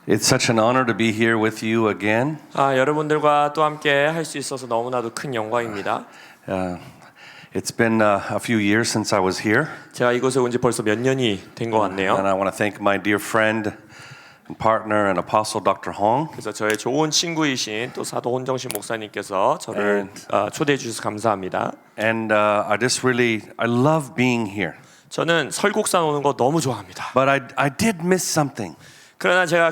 It's such an honor to be here with you again. 여러분들과 또 함께 할 수 있어서 너무나도 큰 영광입니다. It's been a few years since I was here, 제가 이곳에 온 지 벌써 몇 년이 된 것 같네요. and I want to thank my dear friend and partner and apostle Dr. Hong. 그래서 저의 좋은 친구이신 또 사도 혼정신 목사님께서 저를 초대해 주셔서 감사합니다. And I love being here. 저는 설국산 오는 거 너무 좋아합니다. But I did miss something. 그러나 제가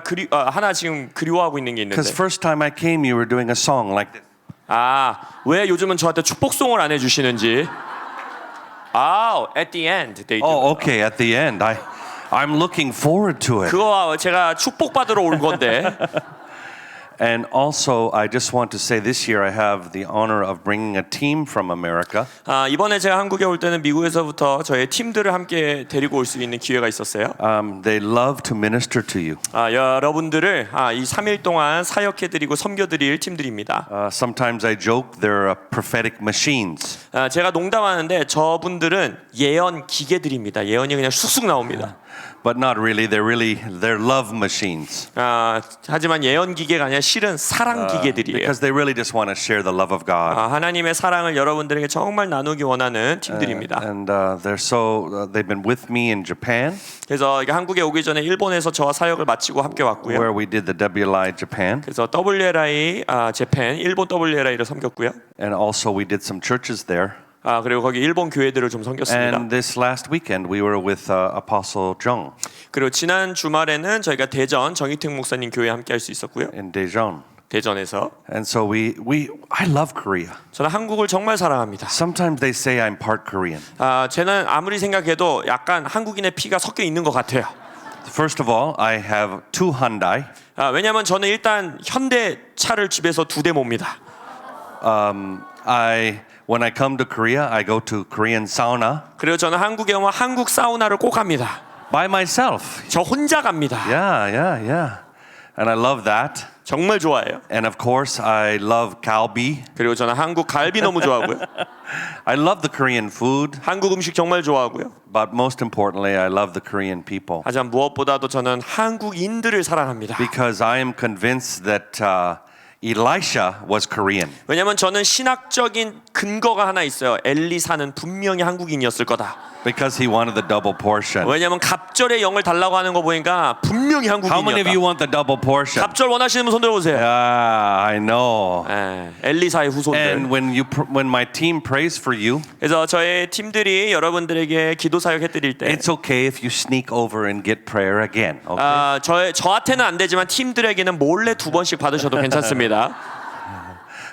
하나 지금 그리워하고 있는 게 있는데. Because first time I came, you were doing a song like this. 왜 요즘은 저한테 축복송을 안 해주시는지. At the end. They do. Okay, at the end. I'm looking forward to it. 그거 제가 축복받으러 올 건데. And also, I just want to say this year I have the honor of bringing a team from America. 이번에 제가 한국에 올 때는 미국에서부터 저의 팀들을 함께 데리고 올 수 있는 기회가 있었어요. They love to minister to you. 여러분들을 이 3일 동안 사역해드리고 섬겨드릴 팀들입니다. Sometimes I joke they're prophetic machines. 제가 농담하는데 저분들은 예언 기계들입니다. 예언이 그냥 쑥쑥 나옵니다. But not really. They're love machines. 하지만 예언 기계가 아니라 실은 사랑 기계들이에요. Because they really just want to share the love of God. 하나님의 사랑을 여러분들에게 정말 나누기 원하는 팀들입니다. And they've been with me in Japan. 그래서 한국에 오기 전에 일본에서 저와 사역을 마치고 함께 왔고요. Where we did the WLI Japan. 그래서 WLI 재팬 일본 WLI를 섬겼고요. And also we did some churches there. 그리고 거기 일본 교회들을 좀 섬겼습니다. And this last weekend we were with Apostle Jung. 그리고 지난 주말에는 저희가 대전 정희택 목사님 교회에 함께 할 수 있었고요. In Daejeon. 대전에서. And so I love Korea. 저는 한국을 정말 사랑합니다. Sometimes they say I'm part Korean. 저는 아무리 생각해도 약간 한국인의 피가 섞여 있는 것 같아요. First of all, I have 2 Hyundai. 왜냐하면 저는 일단 현대 차를 집에서 2대 몹니다. When I come to Korea, I go to Korean sauna. 그리고 저는 한국에 오면 한국 사우나를 꼭 갑니다. By myself. 저 혼자 갑니다. Yeah. And I love that. 정말 좋아해요. And of course, I love galbi. 그리고 저는 한국 갈비 너무 좋아하고요. I love the Korean food. 한국 음식 정말 좋아하고요. But most importantly, I love the Korean people. 하지만 무엇보다도 저는 한국인들을 사랑합니다. Because I am convinced that Elisha was Korean. 왜냐하면 저는 신학적인 근거가 하나 있어요. 엘리사는 분명히 한국인이었을 거다. Because he wanted the double portion. 왜냐하면 갑절의 영을 달라고 하는 거 보니까 분명히 한국인이었다. How many of you want the double portion? 갑절 원하시는 분 손 들어보세요. I know. 엘리사의 후손들. And when my team prays for you, 그래서 저의 팀들이 여러분들에게 기도 사역해드릴 때, it's okay if you sneak over and get prayer again. Okay? 저한테는 안 되지만 팀들에게는 몰래 2번씩 받으셔도 괜찮습니다.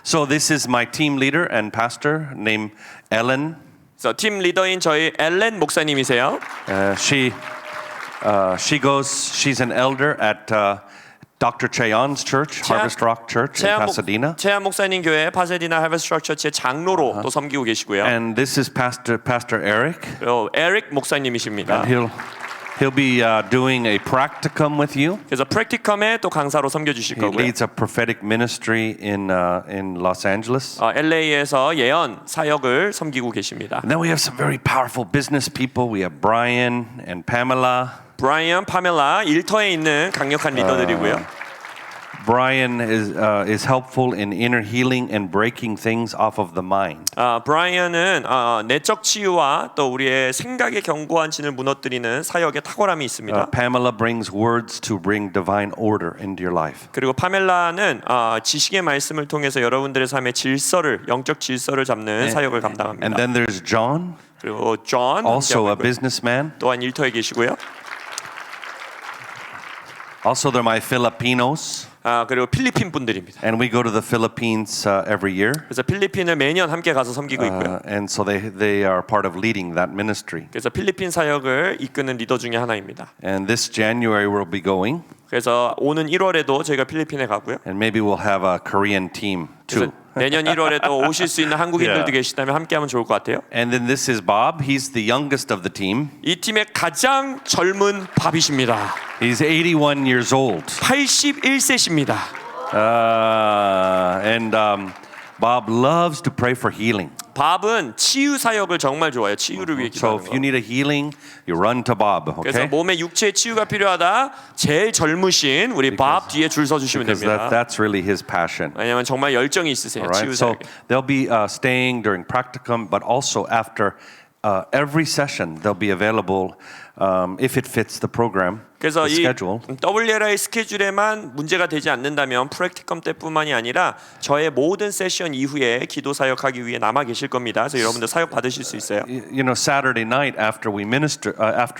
So this is my team leader and pastor named Ellen. 그래서 팀 리더인 저희 엘렌 목사님이세요. She's an elder at Dr. Cheon's church, Harvest Rock Church in Pasadena. 최한 목사님 교회 파사디나 하베스트 록 처치의 장로로 또 섬기고 계시고요. And this is Pastor Eric. 에릭 목사님이십니다. And he'll be doing a practicum with you. 그래서 프랙티컴에 또 강사로 섬겨 주실 He 거고요. leads a prophetic ministry in Los Angeles. LA에서 예언 사역을 섬기고 계십니다. And then we have some very powerful business people. We have Brian and Pamela. 브라이언, 파멜라 일터에 있는 강력한 리더들이고요. Brian is helpful in inner healing and breaking things off of the mind. 브라이언은 내적 치유와 또 우리의 생각의 견고한 진을 무너뜨리는 사역에 탁월함이 있습니다. Pamela brings words to bring divine order into your life. 그리고 파멜라는 지식의 말씀을 통해서 여러분들의 삶의 질서를 영적 질서를 잡는 사역을 감당합니다. And then there's John. 그리고 존 also a businessman. 또한 일터에 계시고요. Also they're my Filipinos. 그리고 필리핀 분들입니다. And we go to the Philippines every year. 그래서 필리핀을 매년 함께 가서 섬기고 있고요. And so they are part of leading that ministry. 그래서 필리핀 사역을 이끄는 리더 중에 하나입니다. And this January we'll be going. 그래서 오는 1월에도 저희가 필리핀에 가고요. And maybe we'll have a Korean team too. 내년 1월에 또 오실 수 있는 한국인들도 계시다면 함께하면 좋을 것 같아요. And then this is Bob. He's the youngest of the team. 이 팀의 가장 젊은 밥이십니다. He's 81 years old. 81세십니다. And Bob loves to pray for healing. 밥은 치유 사역을 정말 좋아해요. 치유를 위해 So 기도하는 if 거. you need a healing, you run to Bob. 그래서 Okay? 몸의 육체의 치유가 필요하다. 제일 젊으신 우리 밥 뒤에 줄 서 주시면 Because 됩니다. that's really his passion. 왜냐하면 정말 열정이 있으세요. All right. 치유 So 사역에. they'll be staying during practicum, but also after every session, they'll be available if it fits the program, 그래서 the 이 schedule. WLI 스케줄에만 문제가 되지 않는다면 프랙티컴 때뿐만이 아니라 저의 모든 세션 이후에 기도 사역하기 위해 남아 계실 겁니다. 그래서 여러분들 사역 받으실 수 있어요. You know, Saturday night after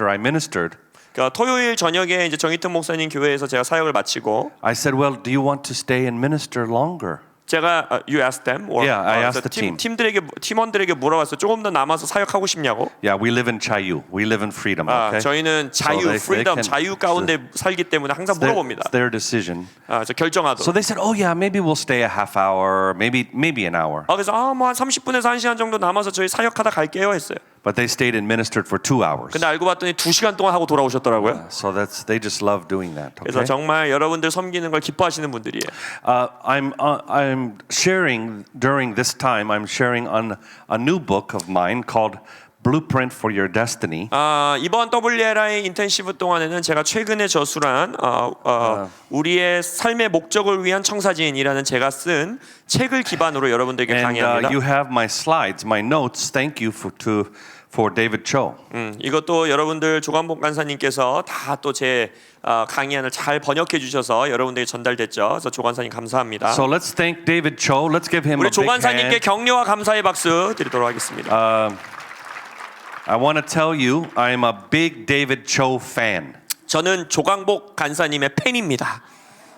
I ministered, 그러니까 토요일 저녁에 이제 정희튼 목사님 교회에서 제가 사역을 마치고 I said, "Well, do you want to stay and minister longer?" 제가 you asked them or Yeah, I asked 그래서 the team. 팀원들에게 물어봤어요. 조금 더 남아서 사역하고 싶냐고. Yeah, we live in Chayu. We live in freedom. 아, Okay, 저희는 자유, So they 프리덤, can- 자유 가운데 살기 때문에 항상 물어봅니다. it's their decision. 저 결정하도록. So they said, "Oh yeah, maybe we'll stay a half hour, maybe an hour." 그래서 뭐 한 30분에서 1시간 정도 남아서 저희 사역하다 갈게요 했어요. But they stayed and ministered for 2 hours. 근데 알고 봤더니 2시간 동안 하고 돌아오셨더라고요. So they just love doing that. 그래서 Okay? 정말 여러분들 섬기는 걸 기뻐하시는 분들이에요. I'm sharing during this time. I'm sharing on a new book of mine called Blueprint for Your Destiny. 이번 WLI 인텐시브 동안에는 제가 최근에 저술한 우리의 삶의 목적을 위한 청사진이라는 제가 쓴 책을 기반으로 여러분들에게 And 강의합니다. you have my slides, my notes. Thank you for David Cho. 이것도 여러분들 조관복 간사님께서 다 또 제 강의안을 잘 번역해 주셔서 여러분들에게 전달됐죠. 그래서 조관사님 감사합니다. So let's thank David Cho. Let's give him 우리 a big 조관사님께 hand. 격려와 감사의 박수 드리도록 하겠습니다. I want to tell you, I'm a big David Cho fan. 저는 조광복 간사님의 팬입니다.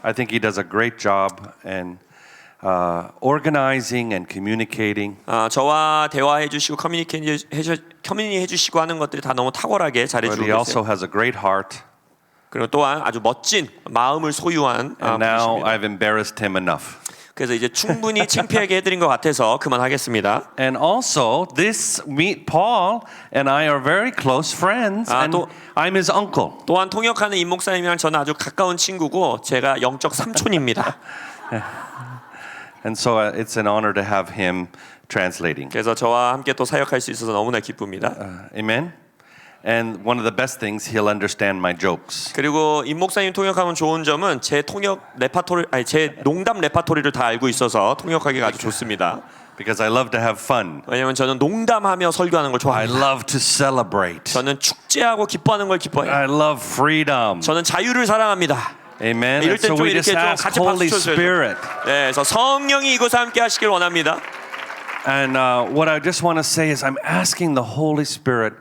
I think he does a great job in organizing and communicating. 저와 대화해 주시고 커뮤니해 주시고 하는 것들이 다 너무 탁월하게 잘해 But 주고 he also 계세요. has a great heart. 그리고 또한 아주 멋진 마음을 소유한 And now 분이십니다. I've embarrassed him enough. 그래서 이제 충분히 창피하게 해드린 것 같아서 그만하겠습니다. And also, Paul and I are very close friends, and 또- I'm his uncle. 또한 통역하는 임 목사님이랑 저는 아주 가까운 친구고 제가 영적 삼촌입니다. And so it's an honor to have him translating. 그래서 저와 함께 또 사역할 수 있어서 너무나 기쁩니다. Amen? And one of the best things, he'll understand my jokes. 그리고 임 목사님 통역하면 좋은 점은 제 제 농담 레파토리를 다 알고 있어서 통역하기가 아주 좋습니다. Because I love to have fun. 왜냐면 저는 농담하며 설교하는 걸 I 좋아합니다. love to celebrate. 저는 축제하고 기뻐하는 걸 기뻐해요. I love freedom. 저는 자유를 사랑합니다. Amen. 이럴 And so 땐 좀 we 이렇게 just 좀 ask 같이 박수 Holy 쳐줘야죠. Spirit. 네, 그래서 성령이 이곳에 함께 하시길 원합니다. And what I just want to say is I'm asking the Holy Spirit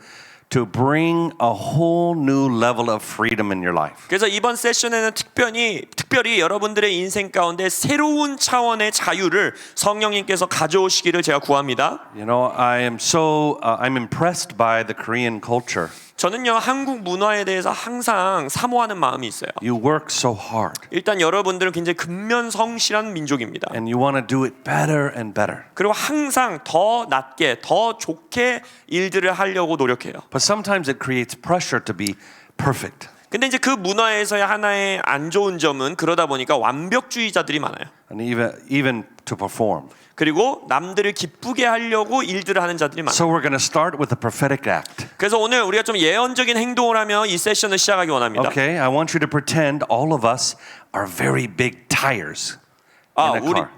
to bring a whole new level of freedom in your life. 그래서 이번 세션에는 특별히 여러분들의 인생 가운데 새로운 차원의 자유를 성령님께서 가져오시기를 제가 구합니다. You know, I'm impressed by the Korean culture. 저는요 한국 문화에 대해서 항상 사모하는 마음이 있어요. You work so hard 일단 여러분들은 굉장히 근면성실한 민족입니다. and you want to do it better and better. 그리고 항상 더 낫게, 더 좋게 일들을 하려고 노력해요. But sometimes it creates pressure to be perfect. 근데 이제 그 문화에서의 하나의 안 좋은 점은 그러다 보니까 완벽주의자들이 많아요. And even to perform. 그리고 남들을 기쁘게 하려고 일들을 하는 자들이 많아요. So we're going to start with the prophetic act. 그래서 오늘 우리가 좀 예언적인 행동을 하며 이 세션을 시작하기 원합니다. Okay, I want you to pretend all of us are very big tires in a car.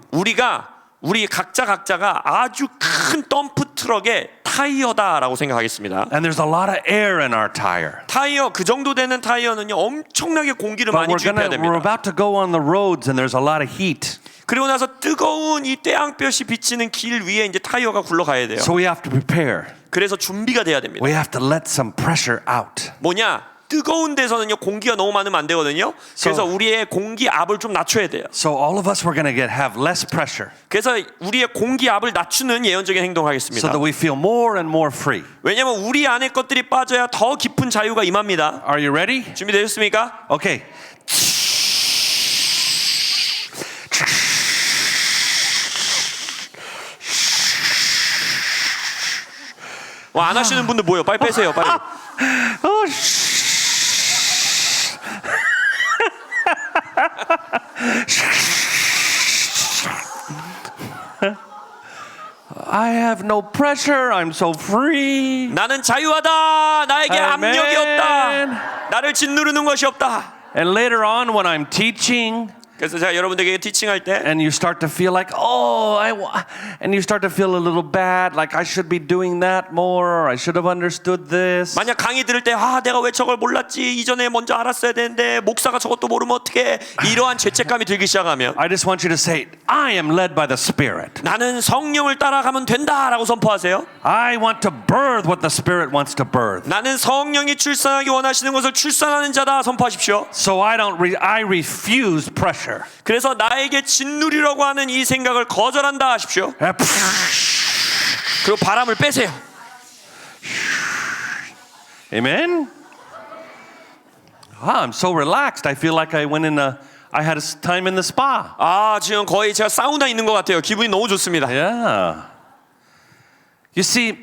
우리 각자가 아주 큰 덤프 트럭의 타이어다라고 생각하겠습니다. And there's a lot of air in our tire. 타이어 그 정도 되는 타이어는요 엄청나게 공기를 But 많이 주입해야 we're 됩니다. about to go on the roads and there's a lot of heat. 그리고 나서 뜨거운 이 태양볕이 비치는 길 위에 이제 타이어가 굴러가야 돼요. So we have to prepare. 그래서 준비가 돼야 됩니다. We have to let some pressure out. 뭐냐? 뜨거운 데서는요 공기가 너무 많으면 안 되거든요. 그래서 우리의 공기 압을 좀 낮춰야 돼요. So all of us we're going to have less pressure 그래서 우리의 공기 압을 낮추는 예언적인 행동을 so 하겠습니다. that we feel more and more free. 왜냐하면 우리 안에 것들이 빠져야 더 깊은 자유가 임합니다. Are you ready? 준비되셨습니까? Okay. 안 하시는 분들 뭐예요? 빨리 빼세요. 빨리. Oh, I have no pressure. I'm so free. 나는 자유하다. 나에게 Amen. 압력이 없다. 나를 짓누르는 것이 없다. And later on, when I'm teaching, 그래서 제가 여러분들에게 티칭할 때 and you start to feel like, and you start to feel a little bad, like I should be doing that more, or I should have understood this. 만약 강의 들을 때 내가 왜 저걸 몰랐지? 이전에 먼저 알았어야 되는데 목사가 저것도 모르면 어떡해? 이러한 죄책감이 들기 시작하면 I just want you to say, I am led by the Spirit. 나는 성령을 따라가면 된다라고 선포하세요. I want to birth what the Spirit wants to birth. 나는 성령이 출산하기 원하시는 것을 출산하는 자다 선포하십시오. So I refuse pressure. 그래서 나에게 짓누리려고 하는 이 생각을 거절한다 하십시오. 그리고 바람을 빼세요. Amen. I'm so relaxed. I feel like I had a time in the spa. 지금 거의 제가 사우나 있는 것 같아요. 기분이 너무 좋습니다. Yeah. You see,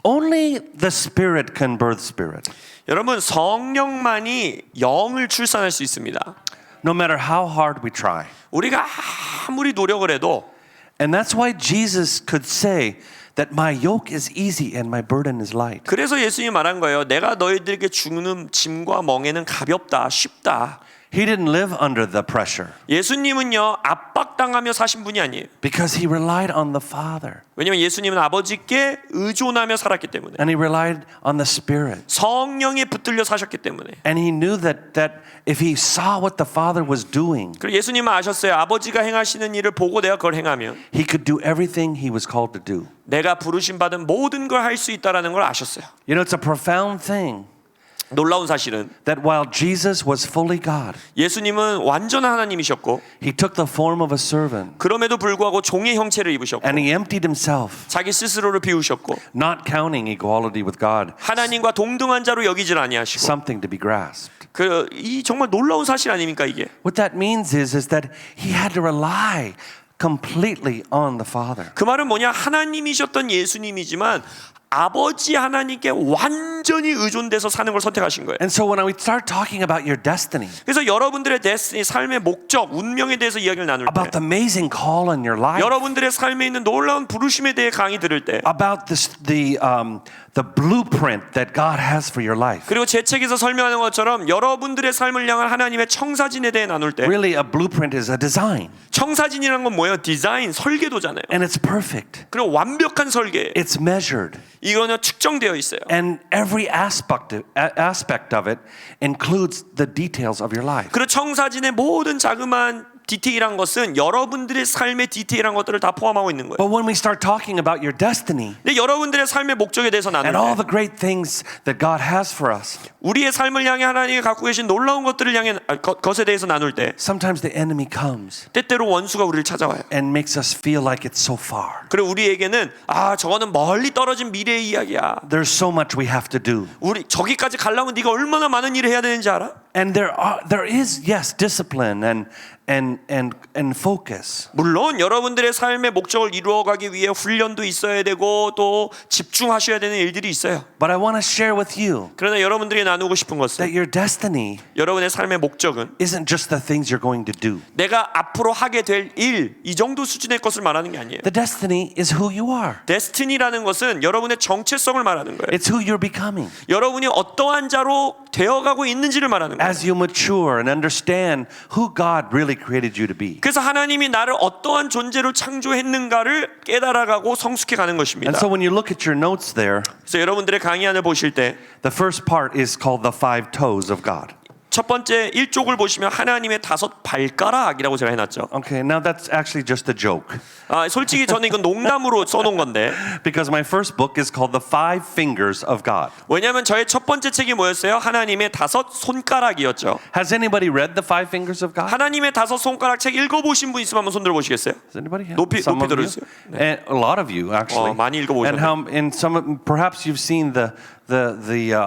only the Spirit can birth Spirit. 여러분 성령만이 영을 출산할 수 있습니다. No matter how hard we try. 우리가 아무리 노력을 해도 And that's why Jesus could say that my yoke is easy and my burden is light. 그래서 예수님이 말한 거예요. 내가 너희들에게 주는 짐과 멍에는 가볍다, 쉽다. He didn't live under the pressure 예수님은요 압박당하며 사신 분이 아니에요. because he relied on the Father. 왜냐하면 예수님은 아버지께 의존하며 살았기 때문에 And he relied on the Spirit. 성령에 붙들려 사셨기 때문에. And he knew that if he saw what the Father was doing, 그리고 예수님은 아셨어요. 아버지가 행하시는 일을 보고 내가 그걸 행하면 he could do everything he was called to do. 내가 부르심 받은 모든 걸 할 수 있다라는 걸 아셨어요. You know, it's a profound thing 놀라운 사실은 that while Jesus was fully God, 예수님은 완전한 하나님이셨고 he took the form of a servant 그럼에도 불구하고 종의 형체를 입으셨고 and he emptied himself, 자기 스스로를 비우셨고 not counting equality with God 하나님과 동등한 자로 여기질 아니하시고 something to be grasped. 이 정말 놀라운 사실 아닙니까 이게? What that means is that he had to rely completely on the Father. 그 말은 뭐냐? 하나님이셨던 예수님이지만 아버지 하나님께 완전히 의존돼서 사는 걸 선택하신 거예요. And so when we start talking about your destiny, 그래서 여러분들의 데스티니, 삶의 목적, 운명에 대해서 이야기를 나눌 때 about the amazing call on your life, 여러분들의 삶에 있는 놀라운 부르심에 대해 강의 들을 때 about the blueprint that God has for your life. 그리고 제 책에서 설명하는 것처럼 여러분들의 삶을 향한 하나님의 청사진에 대해 나눌 때 Really, a blueprint is a design, 청사진이란 건 뭐예요? 디자인, 설계도잖아요. and it's perfect. 그리고 완벽한 설계. It's measured, 이거는 측정되어 있어요. and every aspect of it includes the details of your life. 그리고 청사진의 모든 자그마한 디테일한 것은 여러분들의 삶의 디테일한 것들을 다 포함하고 있는 거예요. But when we start talking about your destiny 근데 여러분들의 삶의 목적에 대해서 나눌 and all 때 the great things that God has for us, 우리의 삶을 향해 하나님이 갖고 계신 놀라운 것들을 향해 것에 대해서 나눌 때 sometimes the enemy comes 때때로 원수가 우리를 찾아와요. and makes us feel like it's so far. 그리고 우리에게는 저거는 멀리 떨어진 미래의 이야기야. There's so much we have to do. 우리 저기까지 가려면 네가 얼마나 많은 일을 해야 되는지 알아? And there is, yes, discipline and focus. 물론 여러분들의 삶의 목적을 이루어가기 위해 훈련도 있어야 되고 또 집중하셔야 되는 일들이 있어요. But I want to share with you 그러나 여러분들이 나누고 싶은 that 것은 your destiny 여러분의 삶의 목적은 isn't just the things you're going to do. 내가 앞으로 하게 될 일, 이 정도 수준의 것을 말하는 게 아니에요. The destiny is who you are. 데스티니라는 것은 여러분의 정체성을 말하는 거예요. It's who you're becoming. 여러분이 어떠한 자로 되어가고 있는지를 말하는 거예요. As you mature and understand who God really created you to be. 그래서 하나님이 나를 어떠한 존재로 창조했는가를 깨달아가고 성숙해 가는 것입니다. And so when you look at your notes there, 그래서 여러분들의 강의안을 보실 때 the first part is called the 5 toes of God. 첫 번째 1쪽을 보시면 하나님의 5 발가락이라고 제가 해놨죠. Okay, now that's actually just a joke. 솔직히 저는 이건 농담으로 써놓은 건데 Because my first book is called The 5 Fingers of God. 왜냐하면 저의 첫 번째 책이 뭐였어요? 하나님의 5 손가락이었죠. Has anybody read The 5 Fingers of God? 하나님의 5 손가락 책 읽어보신 분 있으면 한번 손 들어보시겠어요? Does anybody have? 높이 Some of you? 들어주세요. And a lot of you actually. 많이 읽어보셨네. And perhaps you've seen the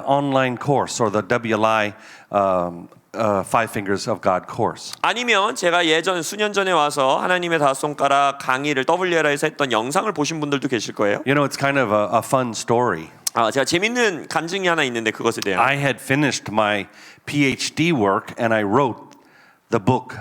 online course or the WLI 5 Fingers of God course. 아니면 제가 예전 수년 전에 와서 하나님의 5 손가락 강의를 WLI에서 했던 영상을 보신 분들도 계실 거예요. You know, it's kind of a fun story. 제가 재밌는 간증이 하나 있는데 그것에 대한. I had finished my PhD work and I wrote the book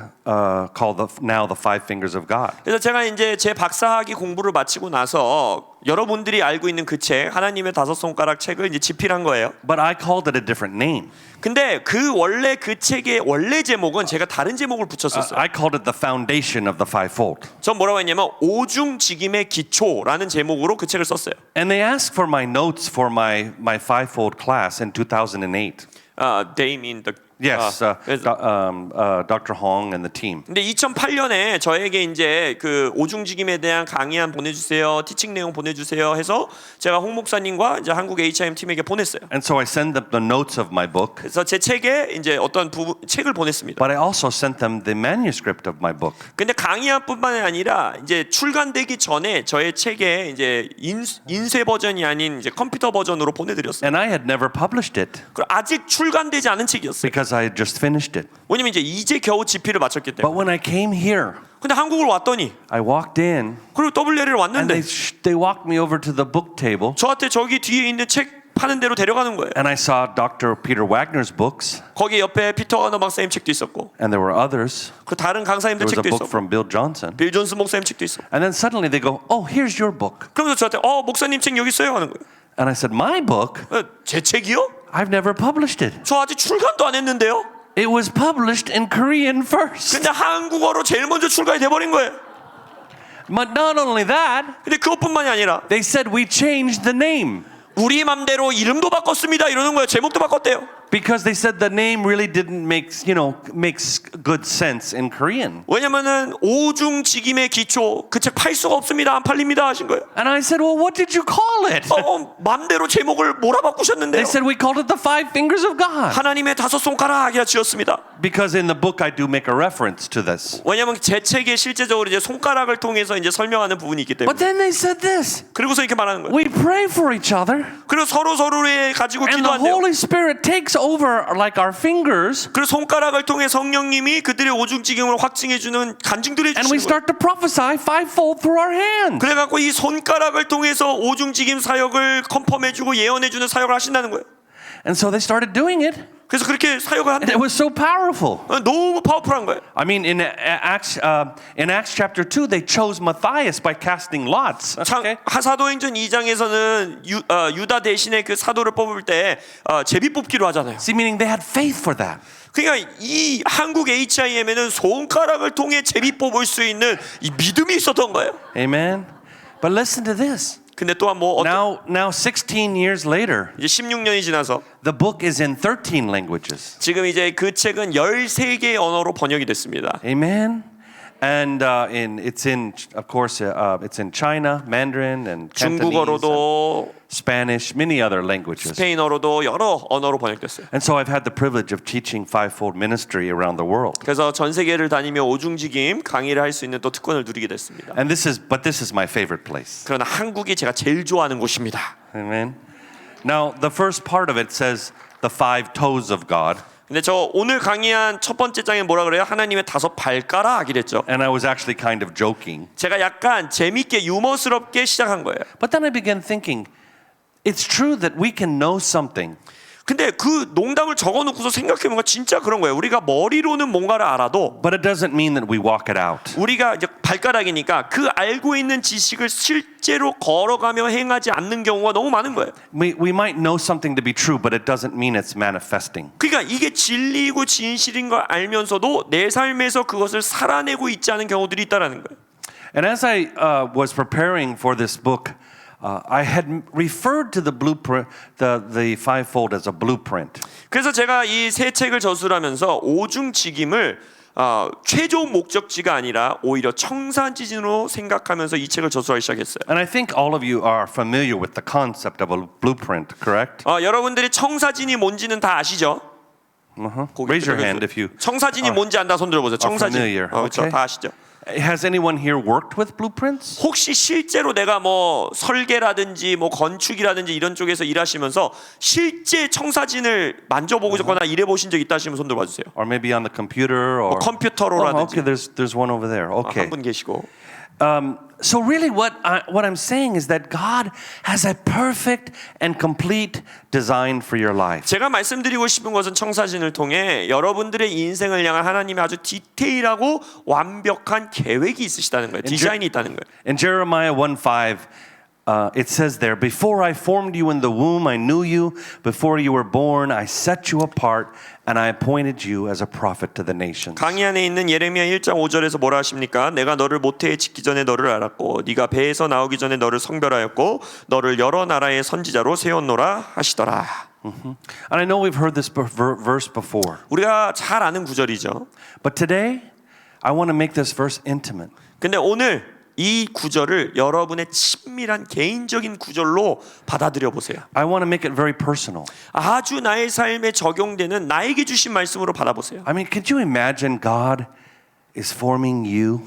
called now the Five Fingers of God. 그래서 제가 이제 제 박사학위 공부를 마치고 나서 여러분들이 알고 있는 그 책, 하나님의 다섯 손가락 책을 이제 집필한 거예요. But I called it a different name. 근데 그 원래 그 책의 원래 제목은 제가 다른 제목을 붙였었어요. I called it the foundation of the fivefold. 전 뭐라고 했냐면 오중직임의 기초라는 제목으로 그 책을 썼어요. And they asked for my notes for my fivefold class in 2008. They mean the Yes, 그래서 Dr. Hong and the team. 근데 2008년에 저에게 이제 그 오중직임에 대한 강의안 보내주세요, 티칭 내용 보내주세요 해서 제가 홍 목사님과 이제 한국 HIM 팀에게 보냈어요. And so I sent them the notes of my book, 그래서 제 책에 이제 어떤 책을 보냈습니다. but I also sent them the manuscript of my book. 근데 강의안뿐만이 아니라 이제 출간되기 전에 저의 책에 이제 인쇄 버전이 아닌 이제 컴퓨터 버전으로 보내드렸어요. And I had never published it 그리고 아직 출간되지 않은 책이었어요. because I had just finished it. 왜냐면 이제 겨우 집필을 마쳤기 때문에. But when I came here, 근데 한국을 왔더니 I walked in 그리고 WL을 and 왔는데 they walked me over to the book table 저한테 저기 뒤에 있는 책 파는 대로 데려가는 거예요. and I saw Dr. Peter Wagner's books 거기 옆에 피터 가너 박사님 책도 있었고 and there were others. 그 다른 강사님들 There was a 책도 book 있었고 from Bill Johnson. 빌 존스 목사님 책도 있었고 And then suddenly they go, "Oh, here's your book." 그러면서 저한테 목사님 책 여기 있어요 하는 거예요. And I said, "My book? 제 책이요? I've never published it. 저 아직 출간도 안 했는데요. It was published in Korean first." 근데 한국어로 제일 먼저 출간이 돼버린 거예요. But not only that, 근데 그것뿐만이 아니라 they said we changed the name 우리 맘대로 이름도 바꿨습니다 이러는 거예요. 제목도 바꿨대요. because they said the name really didn't makes good sense in Korean. 왜냐면은 오중직임의 기초 그 책 팔 수가 없습니다. 안 팔립니다 하신 거예요. And I said, "Well, what did you call it?" 맘대로 제목을 몰아 바꾸셨는데요. They said we called it the Five Fingers of God 하나님의 다섯 손가락이라 지었습니다. because in the book I do make a reference to this. 왜냐면 제 책에 실제적으로 이제 손가락을 통해서 이제 설명하는 부분이 있기 But 때문에. then they said this. 그리고서 이렇게 말하는 거예요. We pray for each other 그리고 서로를 가지고 and the 기도한대요. Holy Spirit takes over like our fingers 그리고 손가락을 통해 성령님이 그들의 오중직임을 확증해 주는 간증들을 and we 해주시는 거예요. start to prophesy fivefold through our hands. 그래갖고 이 손가락을 통해서 오중직임 사역을 컨펌해주고 예언해주는 사역을 하신다는 거예요. And so they started doing it. 그래서 그렇게 사역을 And it 한대요. was so powerful. 너무 파워풀한 거예요. I mean, in Acts chapter 2, they chose Matthias by casting lots. Okay? 사도행전 2장에서는 유다 대신에 그 사도를 뽑을 때 제비 뽑기로 하잖아요. See, meaning they had faith for that. 그러니까 이 한국 HIM에는 손가락을 통해 제비 뽑을 수 있는 이 믿음이 있었던 거예요. Amen. But listen to this. 근데 또한 뭐 Now 16 years later, 이제 16년이 지나서 the book is in 13 languages. 지금 이제 그 책은 13개의 언어로 번역이 됐습니다. Amen. And it's in, of course, it's in China, Mandarin, and Cantonese, and 중국어로도 Spanish, many other languages. 스페인어로도 여러 언어로 번역됐어요. And so I've had the privilege of teaching fivefold ministry around the world. 그래서 전 세계를 다니며 오중직임 강의를 할 수 있는 또 특권을 누리게 됐습니다. And this is my favorite place. 그러나 한국이 제가 제일 좋아하는 곳입니다. Amen. Now, the first part of it says the five toes of God. 근데 저 오늘 강의한 첫 번째 장에 뭐라 그래요? 하나님의 다섯 발가락 이랬죠. And I was actually kind of joking. 제가 약간 재밌게 유머스럽게 시작한 거예요. But then I began thinking, it's true that we can know something. 근데 그 농담을 적어놓고서 생각해보면 진짜 그런 거예요. 우리가 머리로는 뭔가를 알아도 But it doesn't mean that we walk it out. 우리가 이제 발가락이니까 그 알고 있는 지식을 실제로 걸어가며 행하지 않는 경우가 너무 많은 거예요. We might know something to be true, but it doesn't mean it's manifesting. 그러니까 이게 진리이고 진실인 걸 알면서도 내 삶에서 그것을 살아내고 있지 않은 경우들이 있다라는 거예요. And as I was preparing for this book, I had referred to the blueprint, the fivefold as a blueprint. 그래서 제가 이 세 책을 저술하면서 오중직임을 최종 목적지가 아니라 오히려 청산지진으로 생각하면서 이 책을 저술하기 시작했어요. And I think all of you are familiar with the concept of a blueprint, correct? 여러분들이 청사진이 뭔지는 다 아시죠? Raise your hand if you 청사진이 뭔지 안다 손 들어보세요. 청사진. familiar. 그렇죠. Okay. 다 아시죠? Has anyone here worked with blueprints? 혹시 실제로 내가 뭐 설계라든지 뭐 건축이라든지 이런 쪽에서 일하시면서 실제 청사진을 만져보거나 일해 보신 적 있다 하시면 손 들어 봐 주세요. Or maybe on the computer or 컴퓨터로라든지 okay, there's one over there. Okay. 한 분 계시고. So really what I'm saying is that God has a perfect and complete design for your life. 제가 말씀드리고 싶은 것은 청사진을 통해 여러분들의 인생을 향한 하나님의 아주 디테일하고 완벽한 계획이 있으시다는 거예요. 디자인이 있다는 거예요. In Jeremiah 1:5, it says there, "Before I formed you in the womb, I knew you. Before you were born, I set you apart, and I appointed you as a prophet to the nations." 강의 안에 있는 예레미야 1장 5절에서 뭐라 하십니까? 내가 너를 모태에 짓기 전에 너를 알았고 네가 배에서 나오기 전에 너를 성별하였고 너를 여러 나라의 선지자로 세웠노라 하시더라. And I know we've heard this verse before, 우리가 잘 아는 구절이죠. but today I want to make this verse intimate. 근데 오늘 이 구절을 여러분의 친밀한 개인적인 구절로 받아들여 보세요. I want to make it very personal. 아주 나의 삶에 적용되는 나에게 주신 말씀으로 받아보세요. I mean, could you imagine God is forming you?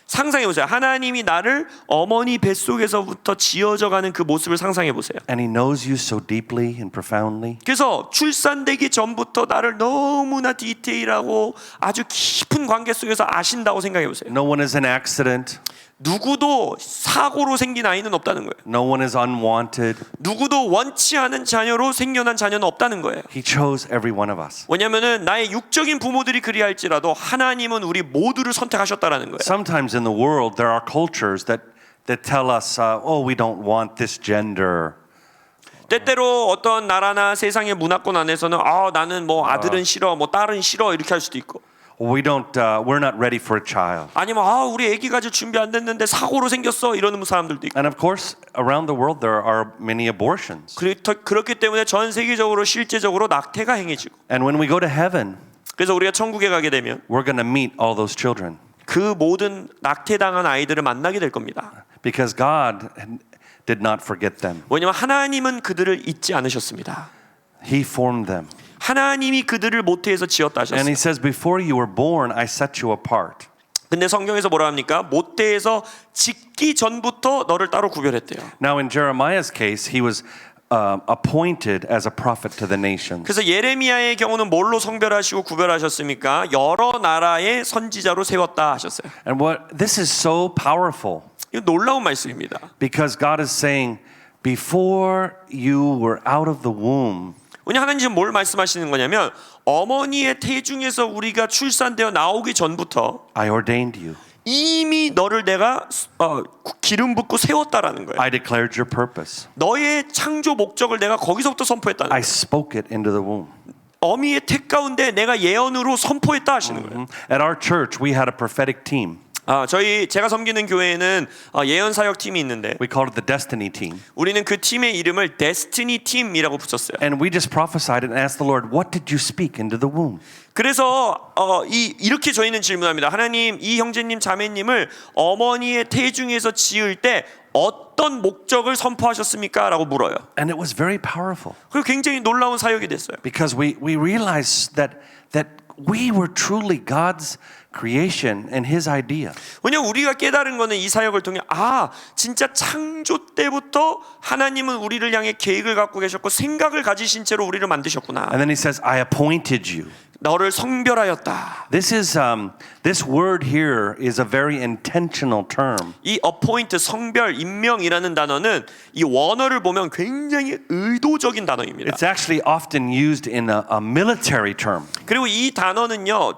상상해 보세요. 하나님이 나를 어머니 뱃속에서부터 지어져가는 그 모습을 상상해 보세요. And He knows you so deeply and profoundly. 그래서 출산되기 전부터 나를 너무나 디테일하고 아주 깊은 관계 속에서 아신다고 생각해 보세요. No one is an accident. 누구도 사고로 생긴 아이는 없다는 거예요. No one is unwanted. 누구도 원치 않은 자녀로 생겨난 자녀는 없다는 거예요. He chose every one of us. 왜냐하면은 나의 육적인 부모들이 그리할지라도 하나님은 우리 모두를 선택하셨다라는 거예요. Sometimes in the world there are cultures that tell us, oh, we don't want this gender. 때때로 어떤 나라나 세상의 문화권 안에서는 나는 뭐 아들은 싫어, 뭐 딸은 싫어 이렇게 할 수도 있고. We're not ready for a child. 아니면 우리 아기 가질 준비 안 됐는데 사고로 생겼어 이러는 사람들도 있고. And of course, around the world there are many abortions. 그렇기 때문에 전 세계적으로 실제적으로 낙태가 행해지고. And when we go to heaven, 그래서 우리가 천국에 가게 되면 we're going to meet all those children. 그 모든 낙태당한 아이들을 만나게 될 겁니다. Because God did not forget them. 왜냐하면 하나님은 그들을 잊지 않으셨습니다. He formed them. 하나님이 그들을 모태에서 지었다 And 하셨어요. He says, before you were born, I set you apart. 근데 성경에서 뭐라 합니까? 모태에서 짓기 전부터 너를 따로 구별했대요. Now in Jeremiah's case, he was appointed as a prophet to the nations. 그래서 예레미야의 경우는 뭘로 성별하시고 구별하셨습니까? 여러 나라의 선지자로 세웠다 하셨어요. And this is so powerful 이거 놀라운 말씀입니다. because God is saying, before you were out of the womb, 왜냐 하나님 지금 뭘 말씀하시는 거냐면 어머니의 태중에서 우리가 출산되어 나오기 전부터 I ordained you. 이미 너를 내가 기름 붓고 세웠다라는 거예요. I declared your purpose. 너의 창조 목적을 내가 거기서부터 선포했다는 I 거예요. spoke it into the womb. 어미의 태 가운데 내가 예언으로 선포했다 하시는 거예요. At our church, we had a prophetic team. 제가 섬기는 교회에는 예언 사역 팀이 있는데 We called it the Destiny Team. 우리는 그 팀의 이름을 데스티니 팀이라고 붙였어요. And we just prophesied and asked the Lord, what did you speak into the womb? 그래서 이렇게 저희는 질문합니다. 하나님, 이 형제님, 자매님을 어머니의 태중에서 지을 때 어떤 목적을 선포하셨습니까? 라고 물어요. And it was very powerful 그리고 굉장히 놀라운 사역이 됐어요. because we realized that we were truly God's creation and His idea. 왜냐면 우리가 깨달은 거는 이 사역을 통해 진짜 창조 때부터 하나님은 우리를 향해 계획을 갖고 계셨고 생각을 가지신 채로 우리를 만드셨구나. And then He says, I appointed you. 너를 성별하였다. This word here is a very intentional term. 이 appoint 성별 임명이라는 단어는 이 원어를 보면 굉장히 의도적인 단어입니다. It's actually often used in a military term. 그리고 이 단어는요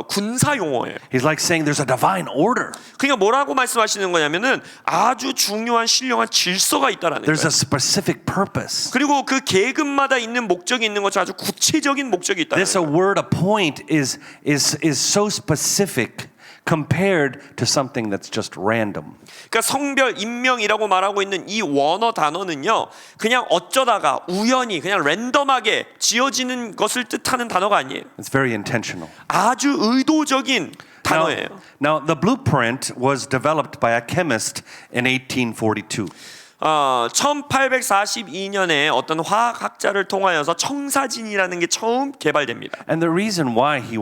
군사 용어예요. He's like saying there's a divine order. 그러니까 뭐라고 말씀하시는 거냐면은 아주 중요한 신령한 질서가 있다라는 거예요. There's a specific purpose. 그리고 그 계급마다 있는 목적이 있는 것처럼 아주 구체적인 목적이 있다. This word appoint is so specific compared to something that's just random. 그러니까 성별 임명이라고 말하고 있는 이 원어 단어는요. 그냥 어쩌다가 우연히 그냥 랜덤하게 지어지는 것을 뜻하는 단어가 아니에요. It's very intentional. 아주 의도적인 단어예요. Now the blueprint was developed by a chemist in 1842. 1842년에 어떤 화학학자를 통하여서 청사진이라는 게 처음 개발됩니다. And the reason why he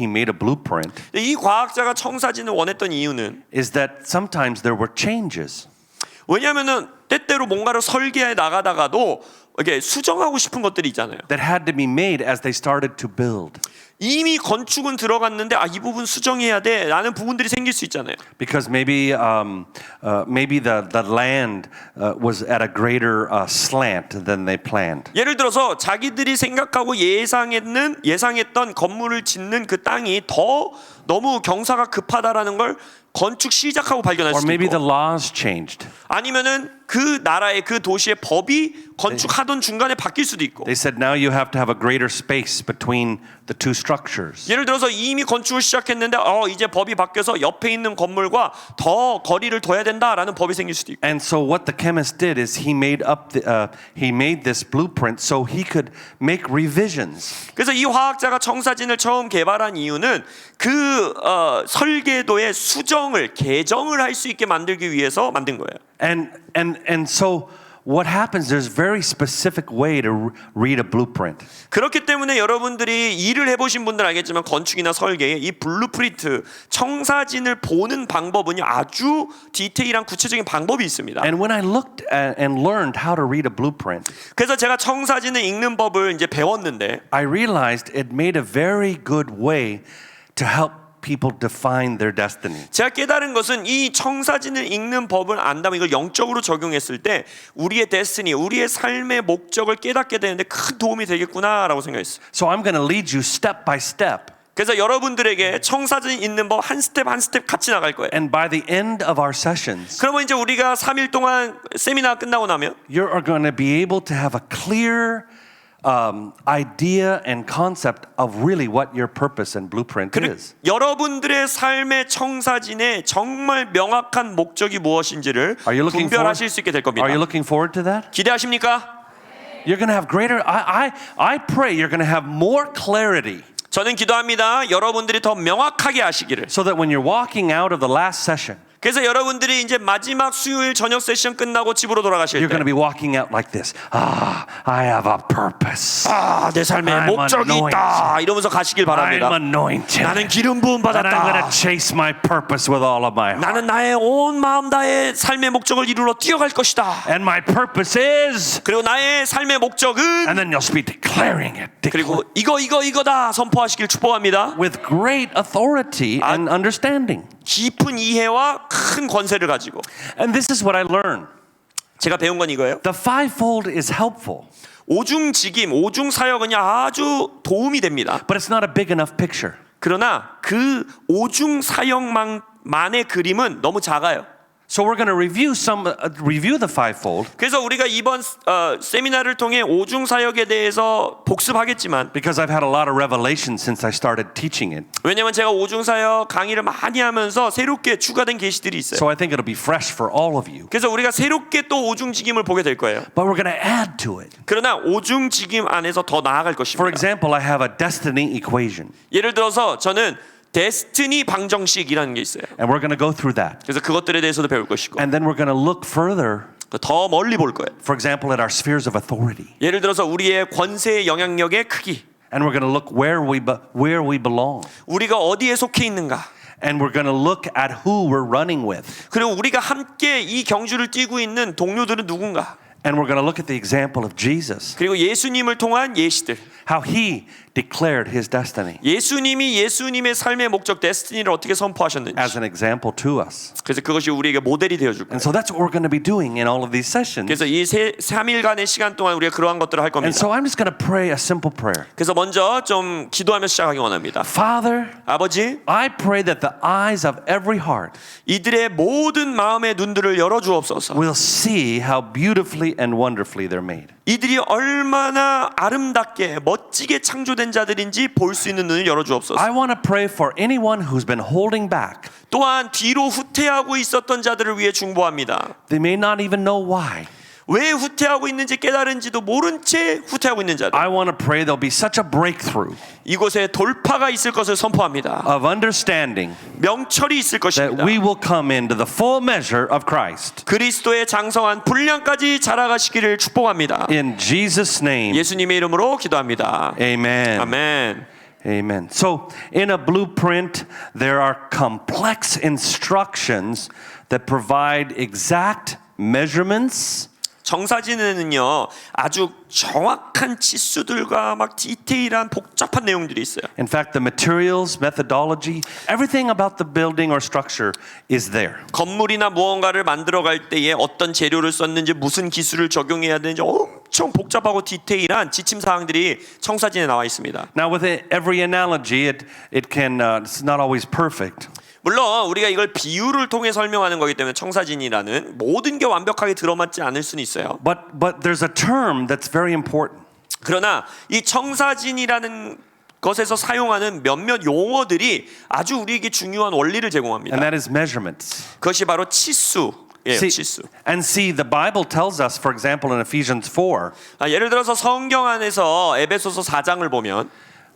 made a blueprint 이 과학자가 청사진을 원했던 이유는 is that sometimes there were changes. 왜냐하면은 때때로 뭔가를 설계해 나가다가도 이게 수정하고 싶은 것들이 있잖아요. that had to be made as they started to build. 이미 건축은 들어갔는데 이 부분 수정해야 돼 라는 부분들이 생길 수 있잖아요. Because maybe the land was at a greater slant than they planned. 예를 들어서 자기들이 생각하고 예상했던 건물을 짓는 그 땅이 더 너무 경사가 급하다라는 걸 건축 시작하고 발견할 Or 수도 maybe the 있고, laws changed. 아니면은 그 나라의 그 도시의 법이 건축하던 중간에 바뀔 수도 있고, They said now you have to have a greater space between the two structures. 예를 들어서 이미 건축을 시작했는데 이제 법이 바뀌어서 옆에 있는 건물과 더 거리를 둬야 된다라는 법이 생길 수도 있고. And so what the chemist did is he made this blueprint so he could make revisions. 그래서 이 화학자가 청사진을 처음 개발한 이유는 그 설계도의 수정을 개정을 할 수 있게 만들기 위해서 만든 거예요. And so what happens, there's a very specific way to read a blueprint. 그렇기 때문에 여러분들이 일을 해보신 분들 알겠지만 건축이나 설계에 이 블루프린트 청사진을 보는 방법은 아주 디테일한 구체적인 방법이 있습니다. And when I looked at and learned how to read a blueprint, 그래서 제가 청사진을 읽는 법을 이제 배웠는데 I realized it made a very good way to help people define their destiny. 제가 깨달은 것은 이 청사진을 읽는 법을 안다면 이걸 영적으로 적용했을 때 우리의 데스티니, 우리의 삶의 목적을 깨닫게 되는데 큰 도움이 되겠구나라고 생각했어요. So I'm going to lead you step by step. 그래서 여러분들에게 청사진 읽는 법 한 스텝 한 스텝 같이 나갈 거예요. And by the end of our sessions, 그러면 이제 우리가 3일 동안 세미나 끝나고 나면 you are going to be able to have a clear idea and concept of really what your purpose and blueprint is. 여러분들의 삶의 청사진에 정말 명확한 목적이 무엇인지를 분별하실 수 있게 될 겁니다. Are you looking forward to that? 기대하십니까? You're going to have greater. I pray you're going to have more clarity, 저는 기도합니다. 여러분들이 더 명확하게 아시기를. so that when you're walking out of the last session, 그래서 여러분들이 이제 마지막 수요일 저녁 세션 끝나고 집으로 돌아가실 you're 때 going to be walking out like this. I have a purpose. 내 삶에 I'm 목적이 있다 이러면서 가시길 바랍니다. I'm anointed. 나는 기름 부음 And I'm going 받았다. to chase my purpose with all of my heart. 나는 나의 온 마음 다해 삶의 목적을 이루러 뛰어갈 것이다. And my purpose is. 그리고 나의 삶의 목적은 And then you'll be declaring it. 그리고 이거다 선포하시길 축복합니다. With great authority and understanding. 깊은 이해와 큰 권세를 가지고. And this is what I learned. 제가 배운 건 이거예요. The fivefold is helpful, 오중직임, 오중사역은 아주 도움이 됩니다. but it's not a big enough picture. 그러나 그 오중사역만의 그림은 너무 작아요. So we're going to review the fivefold, 그래서 우리가 이번 세미나를 통해 오중사역에 대해서 복습하겠지만, because I've had a lot of revelation since I started teaching it. 왜냐면 제가 오중사역 강의를 많이 하면서 새롭게 추가된 계시들이 있어요. So I think it'll be fresh for all of you. 그래서 우리가 새롭게 또 오중직임을 보게 될 거예요. But we're going to add to it. 그러나 오중직임 안에서 더 나아갈 For 것입니다. example, I have a destiny equation, 예를 들어서 저는 데스티니 방정식이라는 게 있어요. and we're going to go through that. 그래서 그것들에 대해서도 배울 것이고 And then we're going to look further, 더 멀리 볼 거예요. for example, at our spheres of authority. 예를 들어서 우리의 권세의 영향력의 크기, And we're going to look where we belong. 우리가 어디에 속해 있는가, And we're going to look at who we're running with. 그리고 우리가 함께 이 경주를 뛰고 있는 동료들은 누군가, And we're going to look at the example of Jesus, 그리고 예수님을 통한 예시들, how he declared his destiny 예수님이 예수님의 삶의 목적 데스티니를 어떻게 선포하셨는지. as an example to us. 그래서 그것이 우리에게 모델이 되어줄 거예요. And so that's what we're going to be doing in all of these sessions. 그래서 이 3일간의 시간 동안 우리가 그러한 것들을 할 And 겁니다. so I'm just going to pray a simple prayer. 그래서 먼저 좀 기도하며 시작하기 원합니다. Father, 아버지, I pray that the eyes of every heart 이들의 모든 마음의 눈들을 열어주옵소서. will see how beautifully and wonderfully they're made. 이들이 얼마나 아름답게 멋지게 창조된 자들인지 볼 수 있는 눈을 열어주옵소서. I want to pray for anyone who's been holding back. 또한 뒤로 후퇴하고 있었던 자들을 위해 중보합니다. They may not even know why. 왜 후퇴하고 있는지 깨달은지도 모른 채 후퇴하고 있는 자들, I want to pray there'll be such a breakthrough 이곳에 돌파가 있을 것을 선포합니다. of understanding 명철이 있을 that 것입니다. we will come into the full measure of Christ. 그리스도의 장성한 분량까지 자라가시기를 축복합니다. In Jesus' name, 예수님의 이름으로 기도합니다. amen. 아멘. Amen. So, in a blueprint, there are complex instructions that provide exact measurements. 청사진에는요 아주 정확한 치수들과 막 디테일한 복잡한 내용들이 있어요. In fact, the materials, methodology, everything about the building or structure is there. 건물이나 무언가를 만들어갈 때에 어떤 재료를 썼는지 무슨 기술을 적용해야 되는지 엄청 복잡하고 디테일한 지침 사항들이 청사진에 나와 있습니다. Now, with every analogy, it's not always perfect. 물론 우리가 이걸 비유를 통해 설명하는 거기 때문에 청사진이라는 모든 게 완벽하게 들어맞지 않을 수는 있어요. But there's a term that's very important. 그러나 이 청사진이라는 것에서 사용하는 몇몇 용어들이 아주 우리에게 중요한 원리를 제공합니다. And that is measurements. 그것이 바로 치수예요. 치수. See, the Bible tells us, for example, in Ephesians 4, 예를 들어서 성경 안에서 에베소서 4장을 보면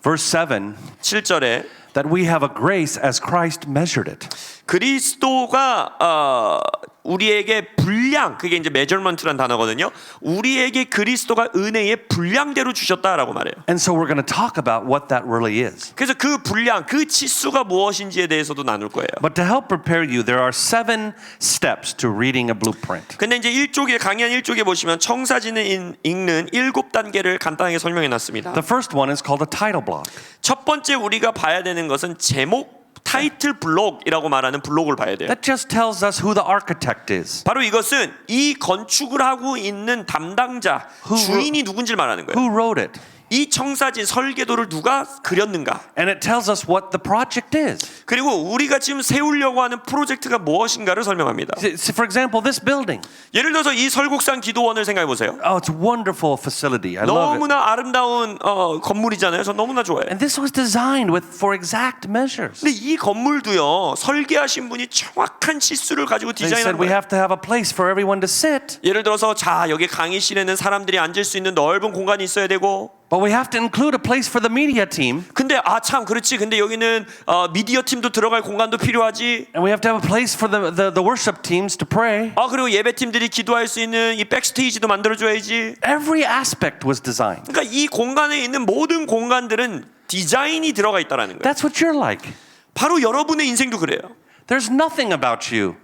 verse 7, 7절에 that we have a grace as Christ measured it. 그리스도가 우리에게 분량, 그게 이제 measurement란 단어거든요. 우리에게 그리스도가 은혜의 분량대로 주셨다라고 말해요. And so we're going to talk about what that really is. 그래서 그 분량, 그 치수가 무엇인지에 대해서도 나눌 거예요. But to help prepare you, there are 7 steps to reading a blueprint. 근데 이제 강의 1쪽에 보시면 청사진을 읽는 7단계를 간단하게 설명해 놨습니다. The first one is called a title block. 첫 번째 우리가 봐야 되는 것은 제목, 타이틀 블록이라고 말하는 블록을 봐야 돼요. That just tells us who the architect is. 바로 이것은 이 건축을 하고 있는 담당자, 주인이 누군지를 말하는 거예요. Who wrote it? 이 청사진 설계도를 누가 그렸는가? And it tells us what the project is. 그리고 우리가 지금 세우려고 하는 프로젝트가 무엇인가를 설명합니다. For example, this building. 예를 들어서 이 설국산 기도원을 생각해 보세요. Oh, it's a wonderful facility. I love it. 너무나 아름다운 건물이잖아요. 저 너무나 좋아해요. And this was designed for exact measures. 근데 이 건물도요. 설계하신 분이 정확한 치수를 가지고 They 디자인한 said we 거예요. have to have a place for everyone to sit. 예를 들어서 자 여기 강의실에는 사람들이 앉을 수 있는 넓은 공간이 있어야 되고 But we have to include a place for the media team. 근데 참 그렇지. 근데 여기는 미디어 팀도 들어갈 공간도 필요하지. And we have to have a place for the worship teams to pray. 그리고 예배팀들이 기도할 수 있는 이 백스테이지도 만들어줘야지. Every aspect was designed. 그러니까 이 공간에 있는 모든 공간들은 디자인이 들어가 있다라는 거예요. That's what you're like. 바로 여러분의 인생도 그래요. There's nothing about you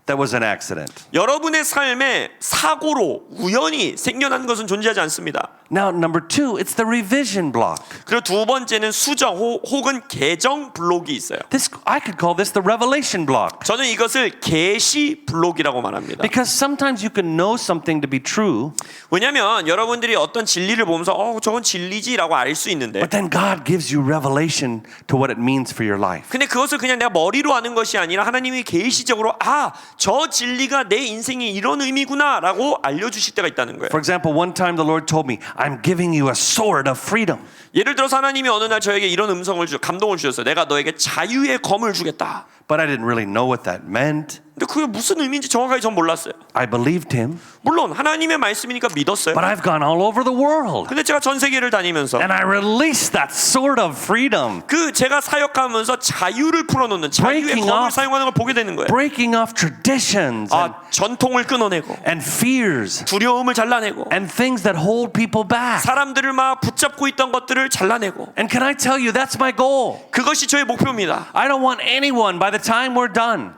that was an accident. 여러분의 삶에 사고로 우연히 생겨난 것은 존재하지 않습니다. Now, number 2, it's the revision block. 그리고 두 번째는 수정 혹은 개정 블록이 있어요. I could call this the revelation block. 저는 이것을 계시 블록이라고 말합니다. Because sometimes you can know something to be true, 왜냐하면 여러분들이 어떤 진리를 보면서 저건 진리지라고 알 수 있는데 but then God gives you revelation to what it means for your life. 근데 그것을 그냥 내가 머리로 아는 것이 아니라 하나님이 계시적으로 저 진리가 내 인생에 이런 의미구나라고 알려주실 때가 있다는 거예요. For example, one time the Lord told me, I'm giving you a sword of freedom. 예를 들어서 하나님이 어느 날 저에게 이런 감동을 주셨어요. 내가 너에게 자유의 검을 주겠다. But I didn't really know what that meant. 근데 그게 무슨 의미인지 정확하게 전 몰랐어요. I believed him, 물론 하나님의 말씀이니까 믿었어요. but I've gone all over the world. 근데 제가 전 세계를 다니면서 And I released that sword of freedom, 제가 사역하면서 자유를 풀어놓는 자유의 Breaking 검을 off. 사용하는 걸 보게 되는 거예요. breaking off traditions 전통을 끊어내고 and fears 두려움을 잘라내고 and things that hold people back. 사람들을 막 붙잡고 있던 것들을 잘라내고 And can I tell you, that's my goal. 그것이 저의 목표입니다. I don't want anyone, by the time we're done,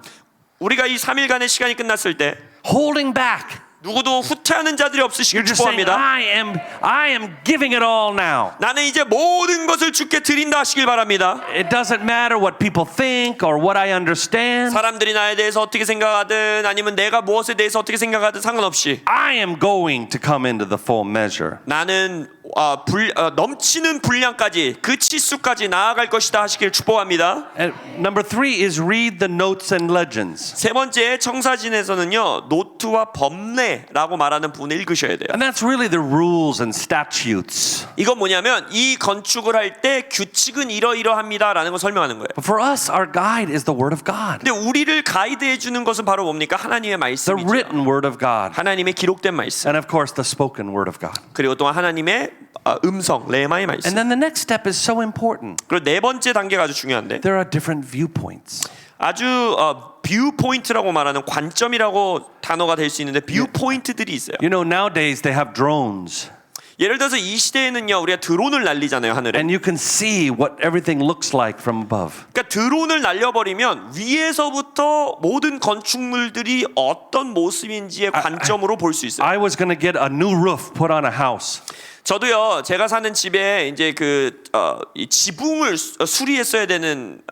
우리가 이 3일간의 시간이 끝났을 때 holding back. 누구도 후퇴하는 자들이 없으시길 You're just saying, 축복합니다. I am giving it all now. 나는 이제 모든 것을 주께 드린다 하시길 바랍니다. It doesn't matter what people think or what I understand. 사람들이 나에 대해서 어떻게 생각하든 아니면 내가 무엇에 대해서 어떻게 생각하든 상관없이 I am going to come into the full measure. 나는 넘치는 분량까지 그 치수까지 나아갈 것이다 하시길 축복합니다. And number 3 is read the notes and legends. 세 번째 청사진에서는요 노트와 법례라고 말하는 부분을 읽으셔야 돼요. And that's really the rules and statutes. 이건 뭐냐면 이 건축을 할 때 규칙은 이러이러합니다라는 걸 설명하는 거예요. But for us, our guide is the Word of God, 근데 우리를 가이드해 주는 것은 바로 뭡니까? 하나님의 the 말씀이죠. written Word of God, 하나님의 기록된 말씀. and of course, the spoken Word of God. 그리고 또한 하나님의 음성, 레마의 말씀. And then the next step is so important. 그리고 네 번째 단계가 아주 중요한데 There are different viewpoints. 아주 뷰 포인트라고 말하는 관점이라고 단어가 될 수 있는데 뷰 포인트들이 있어요. You know, nowadays they have drones. 예를 들어서 이 시대에는요, 우리가 드론을 날리잖아요, 하늘에. And you can see what everything looks like from above. 그러니까 드론을 날려버리면 위에서부터 모든 건축물들이 어떤 모습인지의 관점으로 볼 수 있어요. I was going to get a new roof put on a house. 저도요, 제가 사는 집에 이제 이 지붕을 수리했어야 되는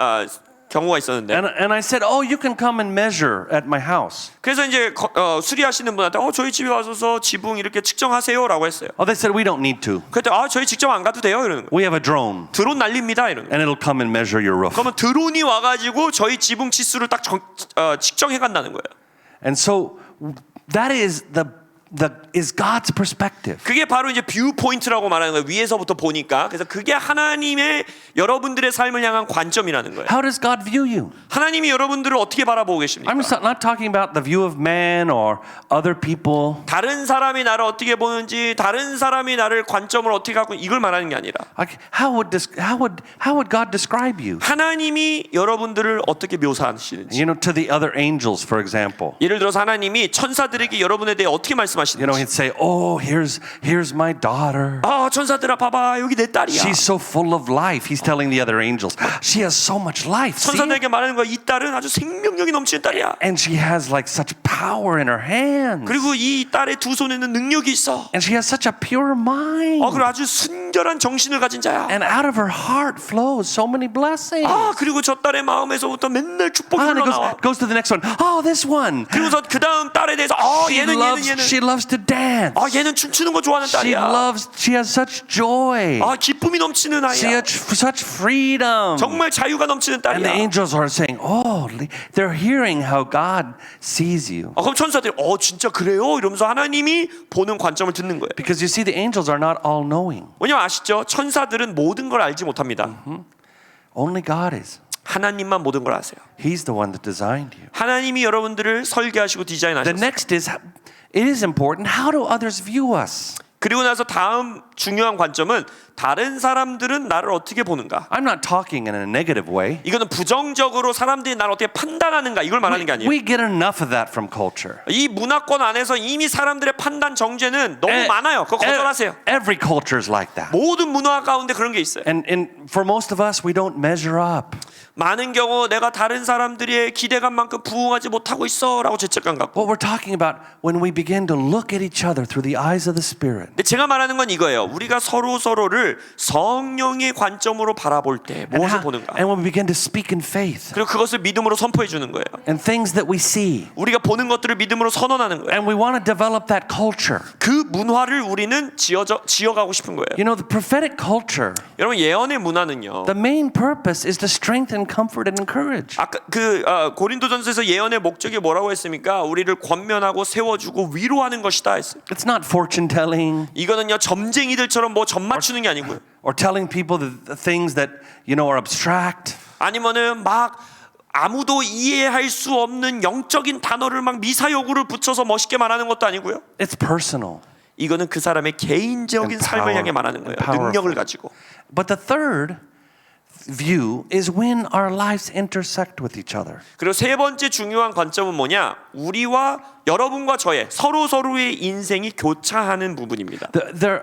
경우가 있었는데. And I said, "Oh, you can come and measure at my house." 그래서 이제 수리하시는 분한테 저희 집에 와서 지붕 이렇게 측정하세요라고 했어요. Oh, they said we don't need to. 그때 저희 직접 안 가도 돼요 이러는 거예요. We have a drone, 드론 날립니다 이러는 거예요. and it'll come and measure your roof. 그러면 드론이 와가지고 저희 지붕 치수를 딱 측정해 간다는 거예요. And so that is is God's perspective. 그게 바로 이제 뷰 포인트라고 말하는 거예요. 위에서부터 보니까. 그래서 그게 하나님의 여러분들의 삶을 향한 관점이라는 거예요. How does God view you? 하나님이 여러분들을 어떻게 바라보고 계십니까? I'm not talking about the view of man or other people. 다른 사람이 나를 어떻게 보는지, 다른 사람이 나를 관점을 어떻게 갖고 이걸 말하는 게 아니라 How would God describe you? 하나님이 여러분들을 어떻게 묘사하시는지. You know, to the other angels, for example. 예를 들어서 하나님이 천사들에게 여러분에 대해 어떻게 말씀하시는지. You know, he'd say, "Oh, here's my daughter. 천사들아 봐봐 여기 내 딸이야. She's so full of life." He's telling the other angels, "She has so much life." See? 천사들에게 말하는 거야. 이 딸은 아주 생명력이 넘치는 딸이야. And she has like such power in her hands. 그리고 이 딸의 두 손에는 능력이 있어. And she has such a pure mind. 그리고 아주 순결한 정신을 가진 자야. And out of her heart flows so many blessings. 그리고 저 딸의 마음에서부터 맨날 축복이 And it 흘러나와. goes to the next one. Oh, this one. 그리고서 그 다음 딸에 대해서 얘는 She loves to dance. 얘는 춤추는 거 좋아하는 딸이야. She has such joy. 기쁨이 넘치는 She 아이야. has such freedom. 정말 자유가 넘치는 And the 딸이야. angels are saying, "Oh, they're hearing how God sees you." 그럼 천사들이 진짜 그래요? 이러면서 하나님이 보는 관점을 듣는 거예요. Because you see, the angels are not all knowing. 왜냐면 아시죠? 천사들은 모든 걸 알지 못합니다. Only God is. 하나님만 모든 걸 아세요. He's the one that designed you. 하나님이 여러분들을 설계하시고 The 디자인하셨어요. next is, it is important. How do others view us? 그리고 나서 다음 중요한 관점은 다른 사람들은 나를 어떻게 보는가. I'm not talking in a negative way. 이거는 부정적으로 사람들이 나를 어떻게 판단하는가 이걸 말하는 게 아니에요. We get enough of that from culture. 이 문화권 안에서 이미 사람들의 판단 정죄는 너무 많아요. 그거 거절하세요. Every culture is like that. 모든 문화 가운데 그런 게 있어요. And for most of us, we don't measure up. 많은 경우 내가 다른 사람들의 기대감만큼 부응하지 못하고 있어라고 죄책감 갖고. What we're talking about when we begin to look at each other through the eyes of the Spirit. 근데 제가 말하는 건 이거예요. 우리가 서로를 성령의 관점으로 바라볼 때 무엇을 보는가. And when we begin to speak in faith. 그리고 그것을 믿음으로 선포해 주는 거예요. And things that we see. 우리가 보는 것들을 믿음으로 선언하는 거예요. And we want to develop that culture. 그 문화를 우리는 지어가고 싶은 거예요. You know, the prophetic culture. 여러분 예언의 문화는요. The main purpose is to strengthen, comfort, and encourage. 아까 고린도전서에서 예언의 목적이 뭐라고 했습니까? 우리를 권면하고 세워주고 위로하는 것이다 했어요. It's not fortune telling. 이거는요 점쟁이들처럼 뭐 점 맞추는 게 아니고요. Or telling people the things that are abstract. 아니면은 막 아무도 이해할 수 없는 영적인 단어를 막 미사여구를 붙여서 멋있게 말하는 것도 아니고요. It's personal. 이거는 그 사람의 개인적인 삶을 향해 말하는 거예요. 능력을 가지고. But the third view is when our lives intersect with each other. 그리고 세 번째 중요한 관점은 뭐냐? 우리와 여러분과 저의 서로의 인생이 교차하는 부분입니다.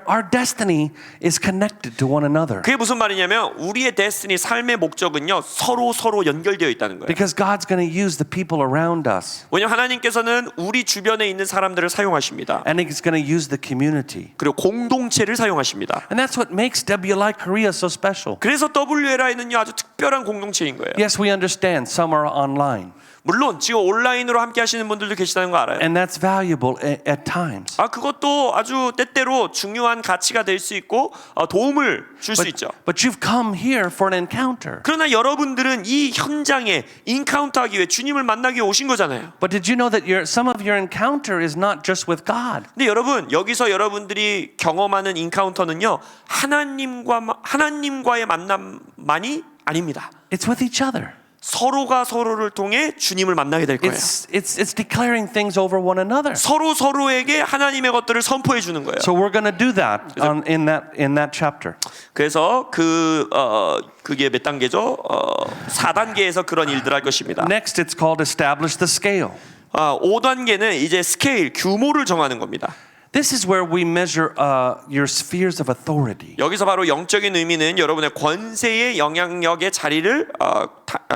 Our destiny is connected to one another. 그게 무슨 말이냐면 우리의 데스티니 삶의 목적은요 서로 연결되어 있다는 거예요. Because God's going to use the people around us. 왜냐하면 하나님께서는 우리 주변에 있는 사람들을 사용하십니다. And He's going to use the community. 그리고 공동체를 사용하십니다. And that's what makes WLI Korea so special. 그래서 WLI는요 아주 특별한 공동체인 거예요. Yes, we understand some are online. 물론 지금 온라인으로 함께 하시는 분들도 계시다는 거 알아요. And that's valuable at times. 그것도 아주 때때로 중요한 가치가 될 수 있고 도움을 줄 수 있죠. But you've come here for an encounter. 그러나 여러분들은 이 현장에 인카운터하기 위해 주님을 만나기 위해 오신 거잖아요. But did you know that some of your encounter is not just with God? 근데 여러분 여기서 여러분들이 경험하는 인카운터는요 하나님과의 만남만이 아닙니다. It's with each other. 서로가 서로를 통해 주님을 만나게 될 거예요. It's declaring things over one another. 서로에게 하나님의 것들을 선포해 주는 거예요. So we're going to do that in that chapter. 그래서 그게 몇 단계죠? 4단계에서 그런 일들을 할 것입니다. Next, it's called establish the scale. 5단계는 이제 스케일, 규모를 정하는 겁니다. This is where we measure your spheres of authority. 여기서 바로 영적인 의미는 여러분의 권세의 영향력의 자리를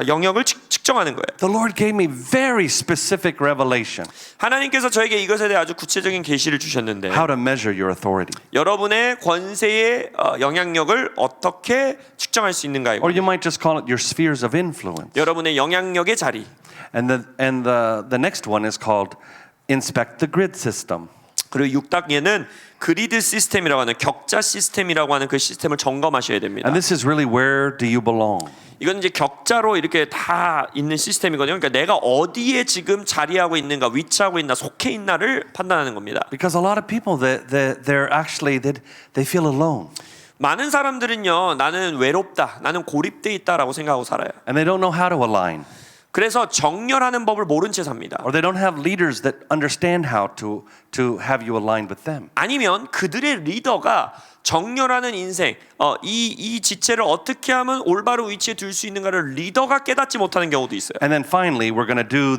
영역을 측정하는 거예요. The Lord gave me very specific revelation 하나님께서 저에게 이것에 대해 아주 구체적인 계시를 주셨는데 how to measure your authority. 여러분의 권세의 영향력을 어떻게 측정할 수 있는가에 Or you might just call it your spheres of influence. 여러분의 영향력의 자리. And the next one is called inspect the grid system. 그리고 6단계는 그리드 시스템이라고 하는 격자 시스템이라고 하는 그 시스템을 점검하셔야 됩니다. And this is really where do you belong? 이건 이제 격자로 이렇게 다 있는 시스템이거든요. 그러니까 내가 어디에 지금 자리하고 있는가, 위치하고 있나, 속해 있나를 판단하는 겁니다. Because a lot of people they're actually they feel alone. 많은 사람들은요, 나는 외롭다, 나는 고립돼 있다라고 생각하고 살아요. And they don't know how to align. 그래서 정렬하는 법을 모른 채 삽니다. Or they don't have leaders that understand how to have you aligned with them. 아니면 그들의 리더가 정렬하는 인생, 이 지체를 어떻게 하면 올바른 위치에 둘 수 있는가를 리더가 깨닫지 못하는 경우도 있어요. And then finally, we're going to do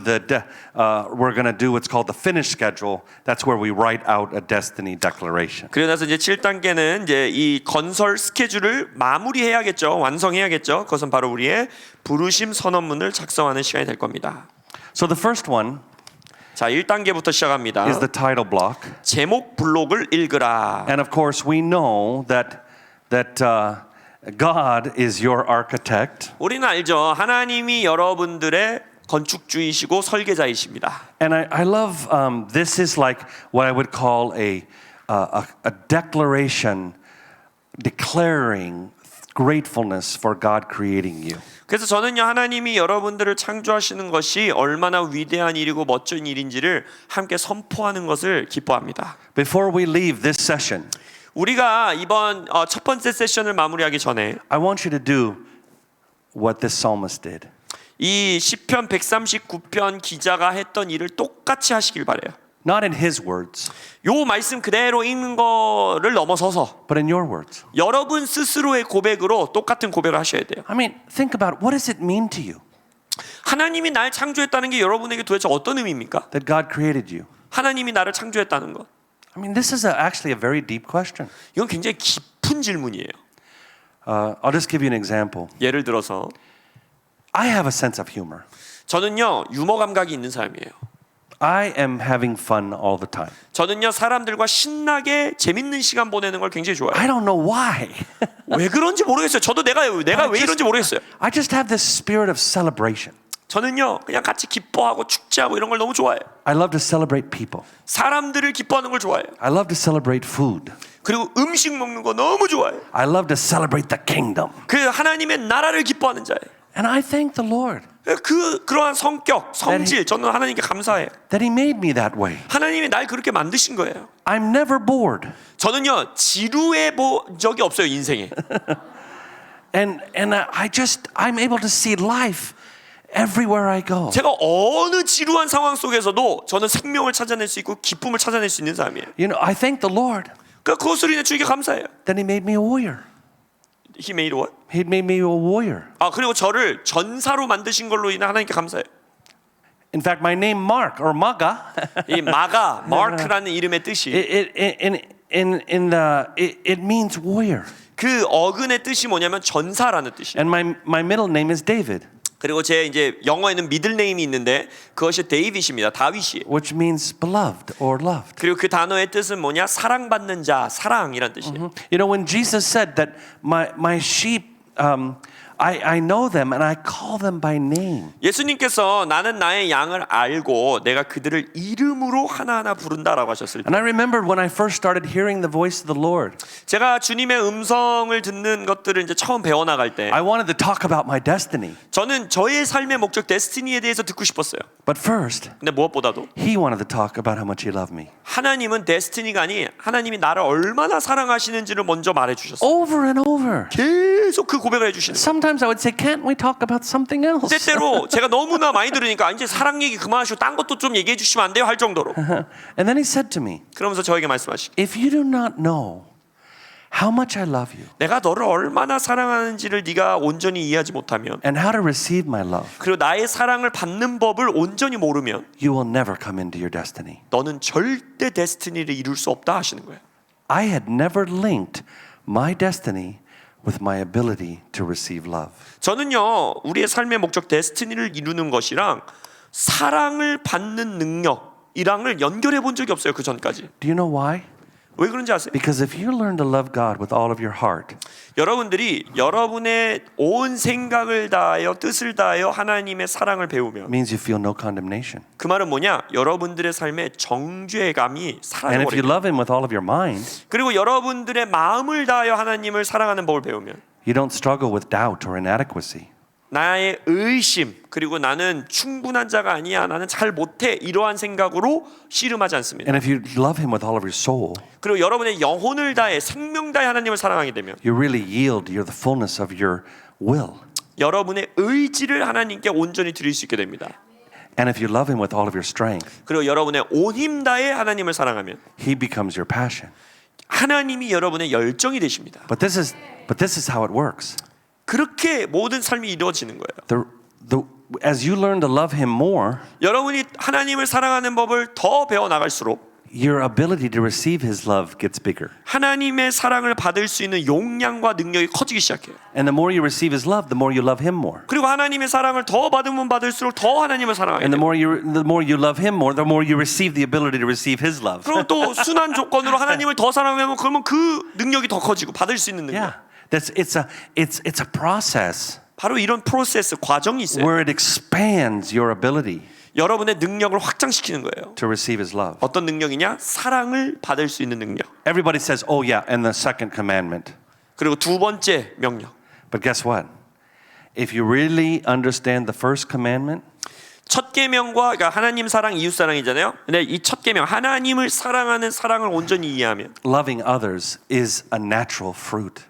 what's called the finish schedule. That's where we write out a destiny declaration. 그러고 나서 이제 7단계는 이제 이 건설 스케줄을 마무리해야겠죠, 완성해야겠죠. 그것은 바로 우리의 부르심 선언문을 작성하는 시간이 될 겁니다. So the first one 자, 1단계부터 시작합니다. is the title block. 제목 블록을 읽으라. And of course, we know that God is your architect. 우리는 알죠. 하나님이 여러분들의 건축주이시고 설계자이십니다. And I love this is like what I would call a declaration declaring gratefulness for God creating you. 그래서 저는요, 하나님이 여러분들을 창조하시는 것이 얼마나 위대한 일이고 멋진 일인지를 함께 선포하는 것을 기뻐합니다. Before we leave this session, 우리가 이번 첫 번째 세션을 마무리하기 전에 I want you to do what this psalmist did. 이 시편 139편 기자가 했던 일을 똑같이 하시길 바래요. Not in his words, 요 말씀 그대로 읽는 거를 넘어서서 but in your words. 여러분 스스로의 고백으로 똑같은 고백을 하셔야 돼요. I mean, think about what does it mean to you 하나님이 날 창조했다는 게 여러분에게 도대체 어떤 의미입니까? that God created you? 하나님이 나를 창조했다는 것. I mean, this is actually a very deep question. 이건 굉장히 깊은 질문이에요. I'll just give you an example. 예를 들어서 I have a sense of humor. 저는요, 유머 감각이 있는 사람이에요. I am having fun all the time. 저는요, 사람들과 신나게 재밌는 시간 보내는 걸 굉장히 좋아해요. I don't know why. 왜 그런지 모르겠어요. 저도 내가 왜 이런지 모르겠어요. I just have this spirit of celebration. 저는요, 그냥 같이 기뻐하고 축제하고 이런 걸 너무 좋아해요. I love to celebrate people. 사람들을 기뻐하는 걸 좋아해요. I love to celebrate food. 그리고 음식 먹는 거 너무 좋아해요. I love to celebrate the kingdom. 그 하나님의 나라를 기뻐하는 자예요. And I thank the Lord 그러한 성격, 성질, 저는 하나님께 감사해요. that He made me that way. 하나님이 날 그렇게 만드신 거예요. I'm never bored. 저는요, 지루해 본 적이 없어요, 인생에. And I'm able to see life everywhere I go. 제가 어느 지루한 상황 속에서도 저는 생명을 찾아낼 수 있고 기쁨을 찾아낼 수 있는 사람이에요. You know, I thank the Lord 그것으로 인해 주님께 감사해요. that He made me a warrior. He made what? He made me a warrior. 그리고 저를 전사로 만드신 걸로 인해 하나님께 감사해요. In fact, my name Mark or Maga, 이 마가, 마크라는 이름의 뜻이 it means warrior. 그 어근의 뜻이 뭐냐면 전사라는 뜻이에요. And my middle name is David, 그리고 제 이제 영어에는 미들 네임이 있는데 그것이 데이빗입니다. 다윗이에요. which means beloved or loved. 그리고 그 단어의 뜻은 뭐냐? 사랑받는 자, 사랑이란 뜻이에요. You know, when Jesus said that my sheep, I know them and I call them by name. 예수님께서 나는 나의 양을 알고 내가 그들을 이름으로 하나하나 부른다라고 하셨을 때 And I remembered when I first started hearing the voice of the Lord, 제가 주님의 음성을 듣는 것들을 이제 처음 배워나갈 때 I wanted to talk about my destiny. 저는 저의 삶의 목적 데스티니에 대해서 듣고 싶었어요. But first, 근데 무엇보다도 He wanted to talk about how much He loved me. 하나님은 데스티니가 아니 하나님이 나를 얼마나 사랑하시는지를 먼저 말해주셨어요. Over and over. 계속 그 고백을 해주시는 거예요. Sometimes I would say, can't we talk about something else? 때때로 제가 너무나 많이 들으니까 이제 사랑 얘기 그만하시고 딴 것도 좀 얘기해 주시면 안 돼요? 할 정도로 And then He said to me, 그러면서 저에게 말씀하시기 if you do not know how much I love you 내가 너를 얼마나 사랑하는지를 네가 온전히 이해하지 못하면 and how to receive my love, 그리고 나의 사랑을 받는 법을 온전히 모르면 you will never come into your destiny. 너는 절대 데스티니를 이룰 수 없다 하시는 거예요. I had never linked my destiny with my ability to receive love. 저는요 우리의 삶의 목적 데스티니를 이루는 것이랑 사랑을 받는 능력이랑을 연결해 본 적이 없어요. 그 전까지. Do you know why? 왜 그런지 아세요? Because if you learn to love God with all of your heart, 여러분들이 여러분의 온 생각을 다하여 뜻을 다하여 하나님의 사랑을 배우면 it means you feel no condemnation. 그 말은 뭐냐? 여러분들의 삶에 정죄감이 And if you 사라져버립니다. love Him with all of your mind, 그리고 여러분들의 마음을 다하여 하나님을 사랑하는 법을 배우면 you don't struggle with doubt or inadequacy. 나의 의심 그리고 나는 충분한 자가 아니야 나는 잘 못해 이러한 생각으로 씨름하지 않습니다. And if you love Him with all of your soul, 그리고 여러분의 영혼을 다해 생명 다해 하나님을 사랑하게 되면 you really yield. You're the fullness of your will. 여러분의 의지를 하나님께 온전히 드릴 수 있게 됩니다. And if you love Him with all of your strength, 그리고 여러분의 온 힘 다해 하나님을 사랑하면 He becomes your passion. 하나님이 여러분의 열정이 되십니다. But this is how it works. 그렇게 모든 삶이 이루어지는 거예요. As you learn to love Him more, 여러분이 하나님을 사랑하는 법을 더 배워 나갈수록 your ability to receive His love gets bigger. 하나님의 사랑을 받을 수 있는 용량과 능력이 커지기 시작해요. And the more you receive His love, the more you love Him more. 그리고 하나님의 사랑을 더 받으면 받을수록 더 하나님을 사랑하게 And 돼요. the more you love Him more, the more you receive the ability to receive His love. 그리고 또 순환 조건으로 하나님을 더 사랑하면 그러면 그 능력이 더 커지고 받을 수 있는 능력. Yeah, it's a process 바로 이런 프로세스 과정이 있어요. where it expands your ability 여러분의 능력을 확장시키는 거예요. to receive His love. 어떤 능력이냐? 사랑을 받을 수 있는 능력. Everybody says, "Oh yeah," and the second commandment. 그리고 두 번째 명령. But guess what? If you really understand the first commandment, 첫 계명과 그러니까 하나님 사랑, 이웃 사랑이잖아요. 근데 이 첫 계명 하나님을 사랑하는 사랑을 온전히 이해하면 loving others is a natural fruit.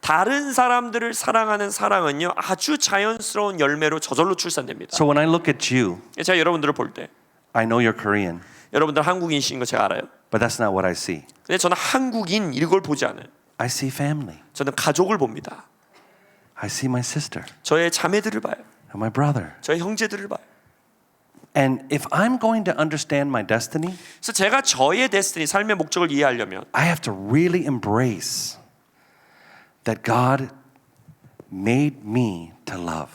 다른 사람들을 사랑하는 사랑은요 아주 자연스러운 열매로 저절로 출산됩니다. So when I look at you, 제가 여러분들을 볼 때 I know you're Korean, 여러분들 한국인이신 거 제가 알아요. but that's not what I see. 근데 저는 한국인 이걸 보지 않아요. I see family. 저는 가족을 봅니다. I see my sister 저의 자매들을 봐요. and my brother. 저의 형제들을 봐요. And if I'm going to understand my destiny, 그래서 제가 저의 데스티니, 삶의 목적을 이해하려면 I have to really embrace that God made me to love.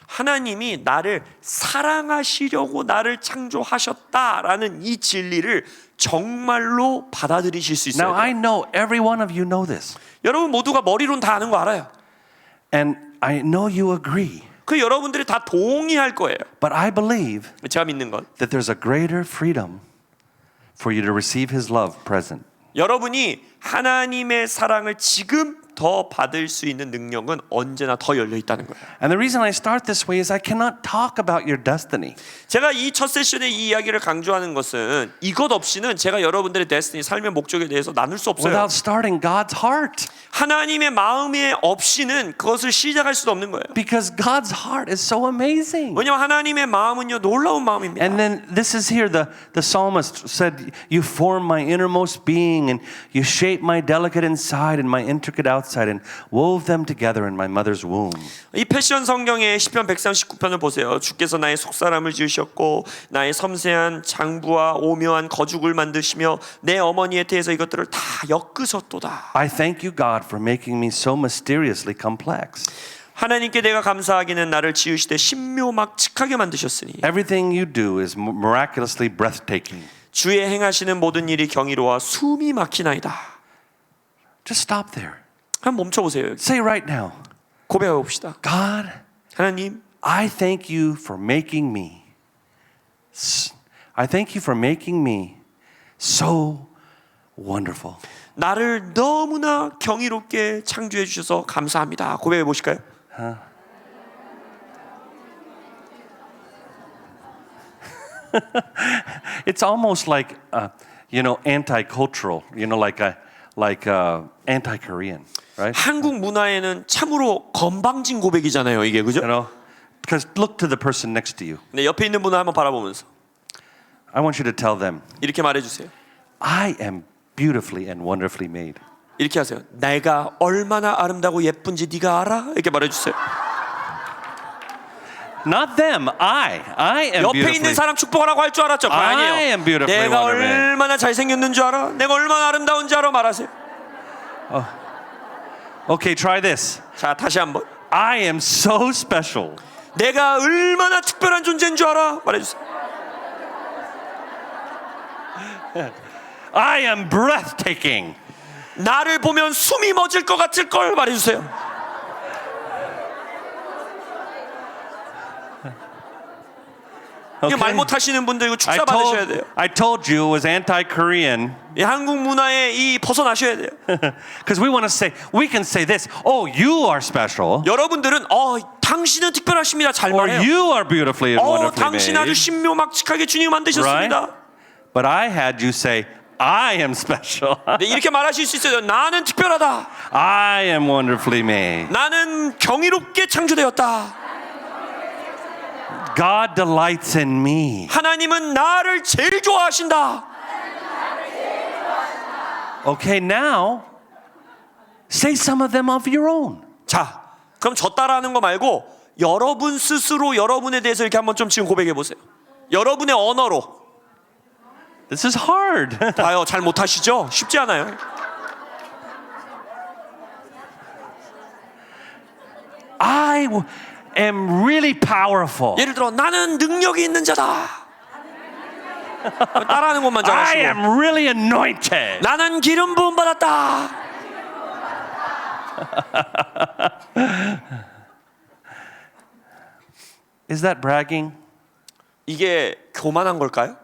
하나님이 나를 사랑하시려고 나를 창조하셨다라는 이 진리를 정말로 받아들이실 수 있어요. Now I know every one of you know this. 여러분 모두가 머리로는 다 아는 거 알아요. And I know you agree. 그 여러분들이 다 동의할 거예요. But I believe 제가 믿는 건 that there's a greater freedom for you to receive His love present. 여러분이 하나님의 사랑을 지금 더 받을 수 있는 능력은 언제나 더 열려 있다는 거예요. And the reason I start this way is I cannot talk about your destiny 제가 이 첫 세션에 이 이야기를 강조하는 것은 이것 없이는 제가 여러분들의 데스티니, 삶의 목적에 대해서 나눌 수 없어요. without starting God's heart. 하나님의 마음에 없이는 그것을 시작할 수도 없는 거예요. Because God's heart is so amazing. 왜냐하면 하나님의 마음은요 놀라운 마음입니다. And then this is here, the psalmist said, "You form my innermost being, and you shape my delicate inside and my intricate outside, and wove them together in my mother's womb." 이 패션 성경의 시편 139편을 보세요. 주께서 나의 속사람을 지으셨고 나의 섬세한 장부와 오묘한 거죽을 만드시며 내 어머니의 태에서 이것들을 다 엮으셨도다. I thank you, God, for making me so mysteriously complex. 하나님께 내가 감사하기는 나를 지으시되 신묘막측하게 만드셨으니 Everything you do is miraculously breathtaking. 주의 행하시는 모든 일이 경이로워 숨이 막히나이다. Just stop there. 한번 멈춰보세요. 여기. Say right now, 고백해 봅시다. God, 하나님, I thank you for making me. I thank you for making me so wonderful. 나를 너무나 경이롭게 창조해 주셔서 감사합니다. 고백해 보실까요? It's almost like anti-cultural, like anti-Korean, right? 한국 문화에는 참으로 건방진 고백이잖아요, 이게 그죠? Because look to the person next to you. 네, 옆에 있는 분을 한번 바라보면서 I want you to tell them, 이렇게 말해주세요. I am beautifully and wonderfully made. 이렇게 하세요. 내가 얼마나 아름다고 예쁜지 네가 알아? 이렇게 말해주세요. Not them. I am 옆에 있는 beautifully. 사람 축복하라고 할 줄 알았죠? 그거 I 아니에요. am beautifully 내가 wonderful. 얼마나 잘생겼는 줄 알아? 내가 얼마나 아름다운 줄 알아? 말하세요. Okay, try this. 자, 다시 한번. I am so special. 내가 얼마나 특별한 존재인 줄 알아? 말해주세요. I am breathtaking. 나를 보면 숨이 멎을 것 같을 걸 말해주세요. 이거 말 못하시는 분들 이거 축사 받으셔야 돼요. I told you it was anti-Korean 이 한국 문화에 이 벗어나셔야 돼요. because we can say this. Oh, you are special. 여러분들은 당신은 특별하십니다. 잘 Or 말해요. you are beautifully and wonderfully 당신 아주 made. 신묘막측하게 주님 만드셨습니다. Right? But I had you say, I am special. 네, 이렇게 말하실 수 있어요. 나는 특별하다. I am wonderfully made. 나는 경이롭게 창조되었다. God delights in me. 하나님은 나를 제일 좋아하신다. Okay, now say some of them of your own. 자, 그럼 저 따라하는 거 말고 여러분 스스로 여러분에 대해서 이렇게 한번 좀 지금 고백해 보세요. 여러분의 언어로. This is hard. 봐요, 잘 못하시죠? 쉽지 않아요. I am really powerful. 예를 들어 나는 능력이 있는 자다. 따라하는 것만 I 잘하시고. am really anointed. 나는 기름 부음 받았다. Is that bragging? 이게 교만한 걸까요?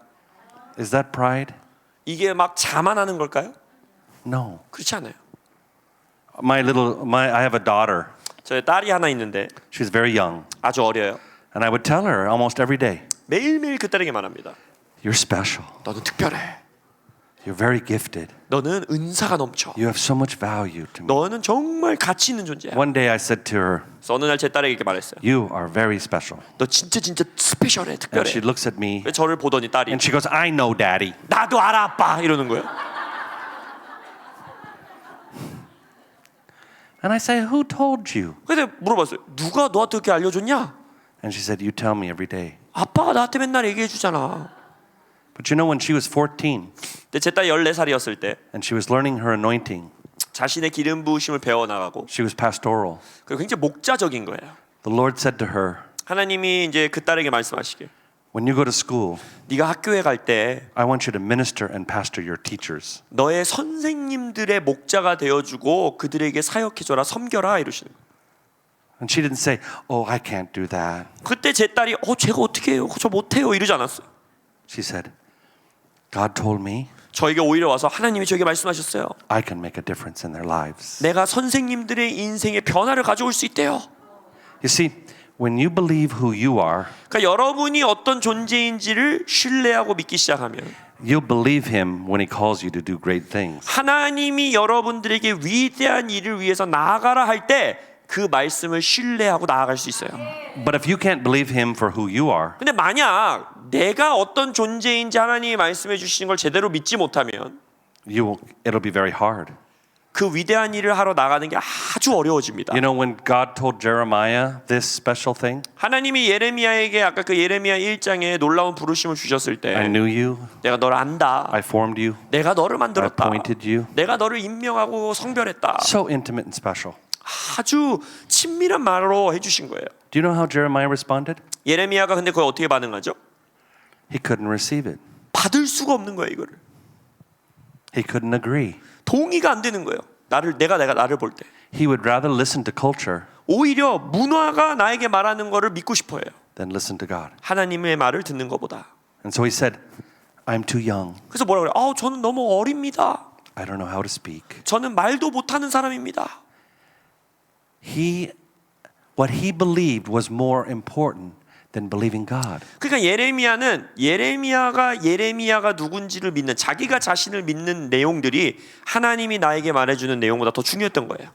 Is that pride? 이게 막 자만하는 걸까요? No. 그렇지 않아요. I have a daughter. 저희 딸이 하나 있는데 She's very young. 아주 어려요. And I would tell her almost every day, 매일매일 그 딸에게 말합니다. you're special. 너는 특별해. You're very gifted. 너는 은사가 넘쳐. You have so much value to me. 너는 정말 가치 있는 존재야. One day I said to her, 그래서 어느 날 제 딸에게 이렇게 말했어요. you are very special. 너 진짜 스페셜해, And 특별해. she looks at me 그래서 저를 보더니 딸이 and she goes, I know, Daddy. 나도 알아, 아빠 이러는 거예요. And I say, who told you? 근데 물어봤어요. 누가 너한테 그렇게 알려줬냐? And she said, you tell me every day. 아빠가 나한테 맨날 얘기해 주잖아. But you know, when she was 14 근데 제 딸 14살이었을 때 and she was learning her anointing, 자신의 기름 부으심을 배워 나가고 she was pastoral. 그리고 굉장히 목자적인 거예요. The Lord said to her, 하나님이 이제 그 딸에게 말씀하시길 when you go to school, 네가 학교에 갈 때 I want you to minister and pastor your teachers. 너의 선생님들의 목자가 되어주고 그들에게 사역해줘라, 섬겨라 이러시는 거예요. And she didn't say, oh, I can't do that. 그때 제 딸이 제가 어떻게 해요? 저 못해요 이러지 않았어요. She said, God told me 저에게 오히려 와서 하나님이 저에게 말씀하셨어요. I can make a difference in their lives. 내가 선생님들의 인생에 변화를 가져올 수 있대요. You see, when you believe who you are, 그러니까 여러분이 어떤 존재인지를 신뢰하고 믿기 시작하면 you'll believe him when he calls you to do great things. 하나님이 여러분들에게 위대한 일을 위해서 나아가라 할 때 그 말씀을 신뢰하고 나아갈 수 있어요. But if you can't believe him for who you are, 근데 만약 내가 어떤 존재인지 하나님이 말씀해 주시는 걸 제대로 믿지 못하면 it'll be very hard. 그 위대한 일을 하러 나가는 게 아주 어려워집니다. You know, when God told Jeremiah this special thing, 하나님이 예레미야에게 아까 그 예레미야 1장에 놀라운 부르심을 주셨을 때 I knew you, 내가 너를 안다. I formed you, 내가 너를 I 만들었다. appointed you. 내가 너를 임명하고 성별했다. So intimate and special. 아주 친밀한 말로 해주신 거예요. Do you know how Jeremiah responded? 예레미야가 근데 그걸 어떻게 반응하죠? He couldn't receive it. 받을 수가 없는 거예요, 이거를. He couldn't agree. 동의가 안 되는 거예요. 내가 나를 볼 때. He would rather listen to culture 오히려 문화가 나에게 말하는 거를 믿고 싶어해요. than listen to God. 하나님의 말을 듣는 것보다. And so he said, I'm too young. 그래서 뭐라 그래요? 저는 너무 어립니다. I don't know how to speak. 저는 말도 못하는 사람입니다. What he believed was more important than believing God. 그러니까 예레미야가 누군지를 믿는 자기가 자신을 믿는 내용들이 하나님이 나에게 말해주는 내용보다 더 중요했던 거예요.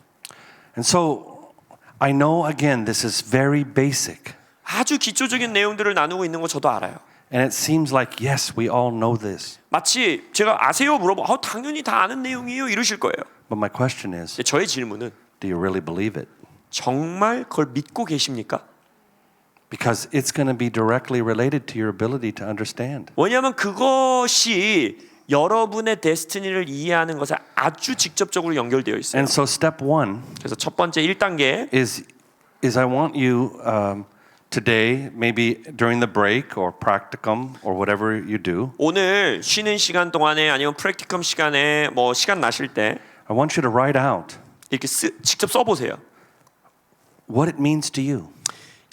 And so I know again this is very basic. 아주 기초적인 내용들을 나누고 있는 거 저도 알아요. And it seems like, yes, we all know this. 마치 제가 아세요? 물어보면 당연히 다 아는 내용이에요 이러실 거예요. But my question is, 저의 질문은 do you really believe it? 정말 그걸 믿고 계십니까? Because it's going to be directly related to your ability to understand. 왜냐하면 그것이 여러분의 데스티니를 이해하는 것에 아주 직접적으로 연결되어 있어요. And so step one 그래서 첫 번째 1단계 is I want you today, maybe during the break or practicum or whatever you do, 오늘 쉬는 시간 동안에 아니면 프랙티컴 시간에 뭐 시간 나실 때 I want you to write out 이렇게 직접 써보세요. what it means to you.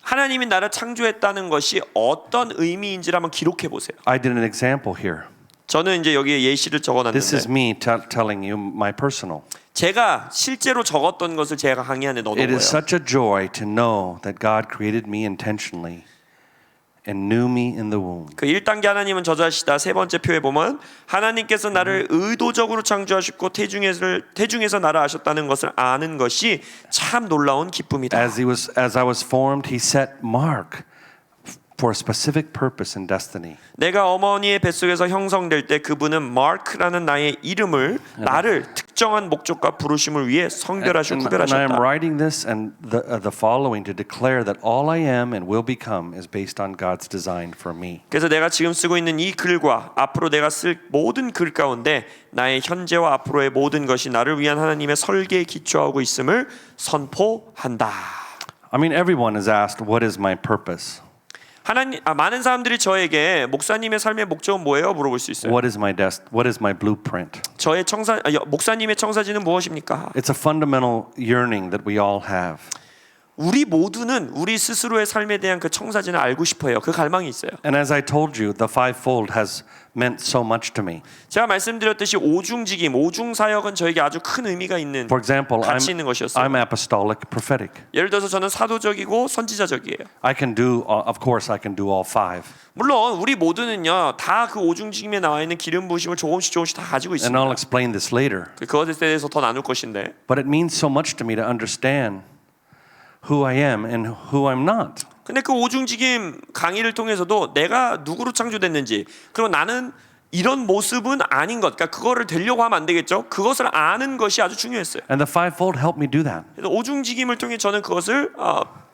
하나님이 나를 창조했다는 것이 어떤 의미인지를 한번 기록해 보세요. I did an example here. 저는 이제 여기에 예시를 This is 적어놨는데 me telling you my personal. 제가 실제로 적었던 것을 제가 강의 안에 넣어놓은 It 거예요. is such a joy to know that God created me intentionally and knew me in the womb. 그 1단계 하나님은 저자시다. 세 번째 표에 보면 하나님께서 나를 의도적으로 창조하셨고 태중에서 나를 아셨다는 것을 아는 것이 참 놀라운 기쁨이다. As I was formed, He set mark for a specific purpose and destiny. 내가 어머니의 뱃속에서 형성될 때 그분은 마크라는 나의 이름을 나를 특정한 목적과 부르심을 위해 성별하시고 And I am 구별하셨다. writing this and the following to declare that all I am and will become is based on God's design for me. 그래서 내가 지금 쓰고 있는 이 글과 앞으로 내가 쓸 모든 글 가운데 나의 현재와 앞으로의 모든 것이 나를 위한 하나님의 설계에 기초하고 있음을 선포한다. I mean, everyone is asked, what is my purpose? 많은 사람들이 저에게 목사님의 삶의 목적은 뭐예요? 물어볼 수 있어요. What is my blueprint? 저의 목사님의 청사진은 무엇입니까? It's a fundamental yearning that we all have. 우리 모두는 우리 스스로의 삶에 대한 그 청사진을 알고 싶어요. 그 갈망이 있어요. And as I told you, the fivefold has meant so much to me. 제가 말씀드렸듯이 오중직임, 오중사역은 저에게 아주 큰 의미가 있는 For example, 가치 있는 것이었어요. I'm apostolic prophetic. 예를 들어서 저는 사도적이고 선지자적이에요. Of course I can do all five. 물론 우리 모두는요 다 그 오중직임에 나와 있는 기름 부으심을 조금씩 다 가지고 And I'll 있습니다. explain this later. 그것에 대해서 더 나눌 것인데 But it means so much to me to understand who I am and who I'm not. 근데 그 오중직임 강의를 통해서도 내가 누구로 창조됐는지 그리고 나는 이런 모습은 아닌 것, 그러니까 그거를 되려고 하면 안 되겠죠. 그것을 아는 것이 아주 중요했어요. And the fivefold helped me do that. 그래서 오중직임을 통해 저는 그것을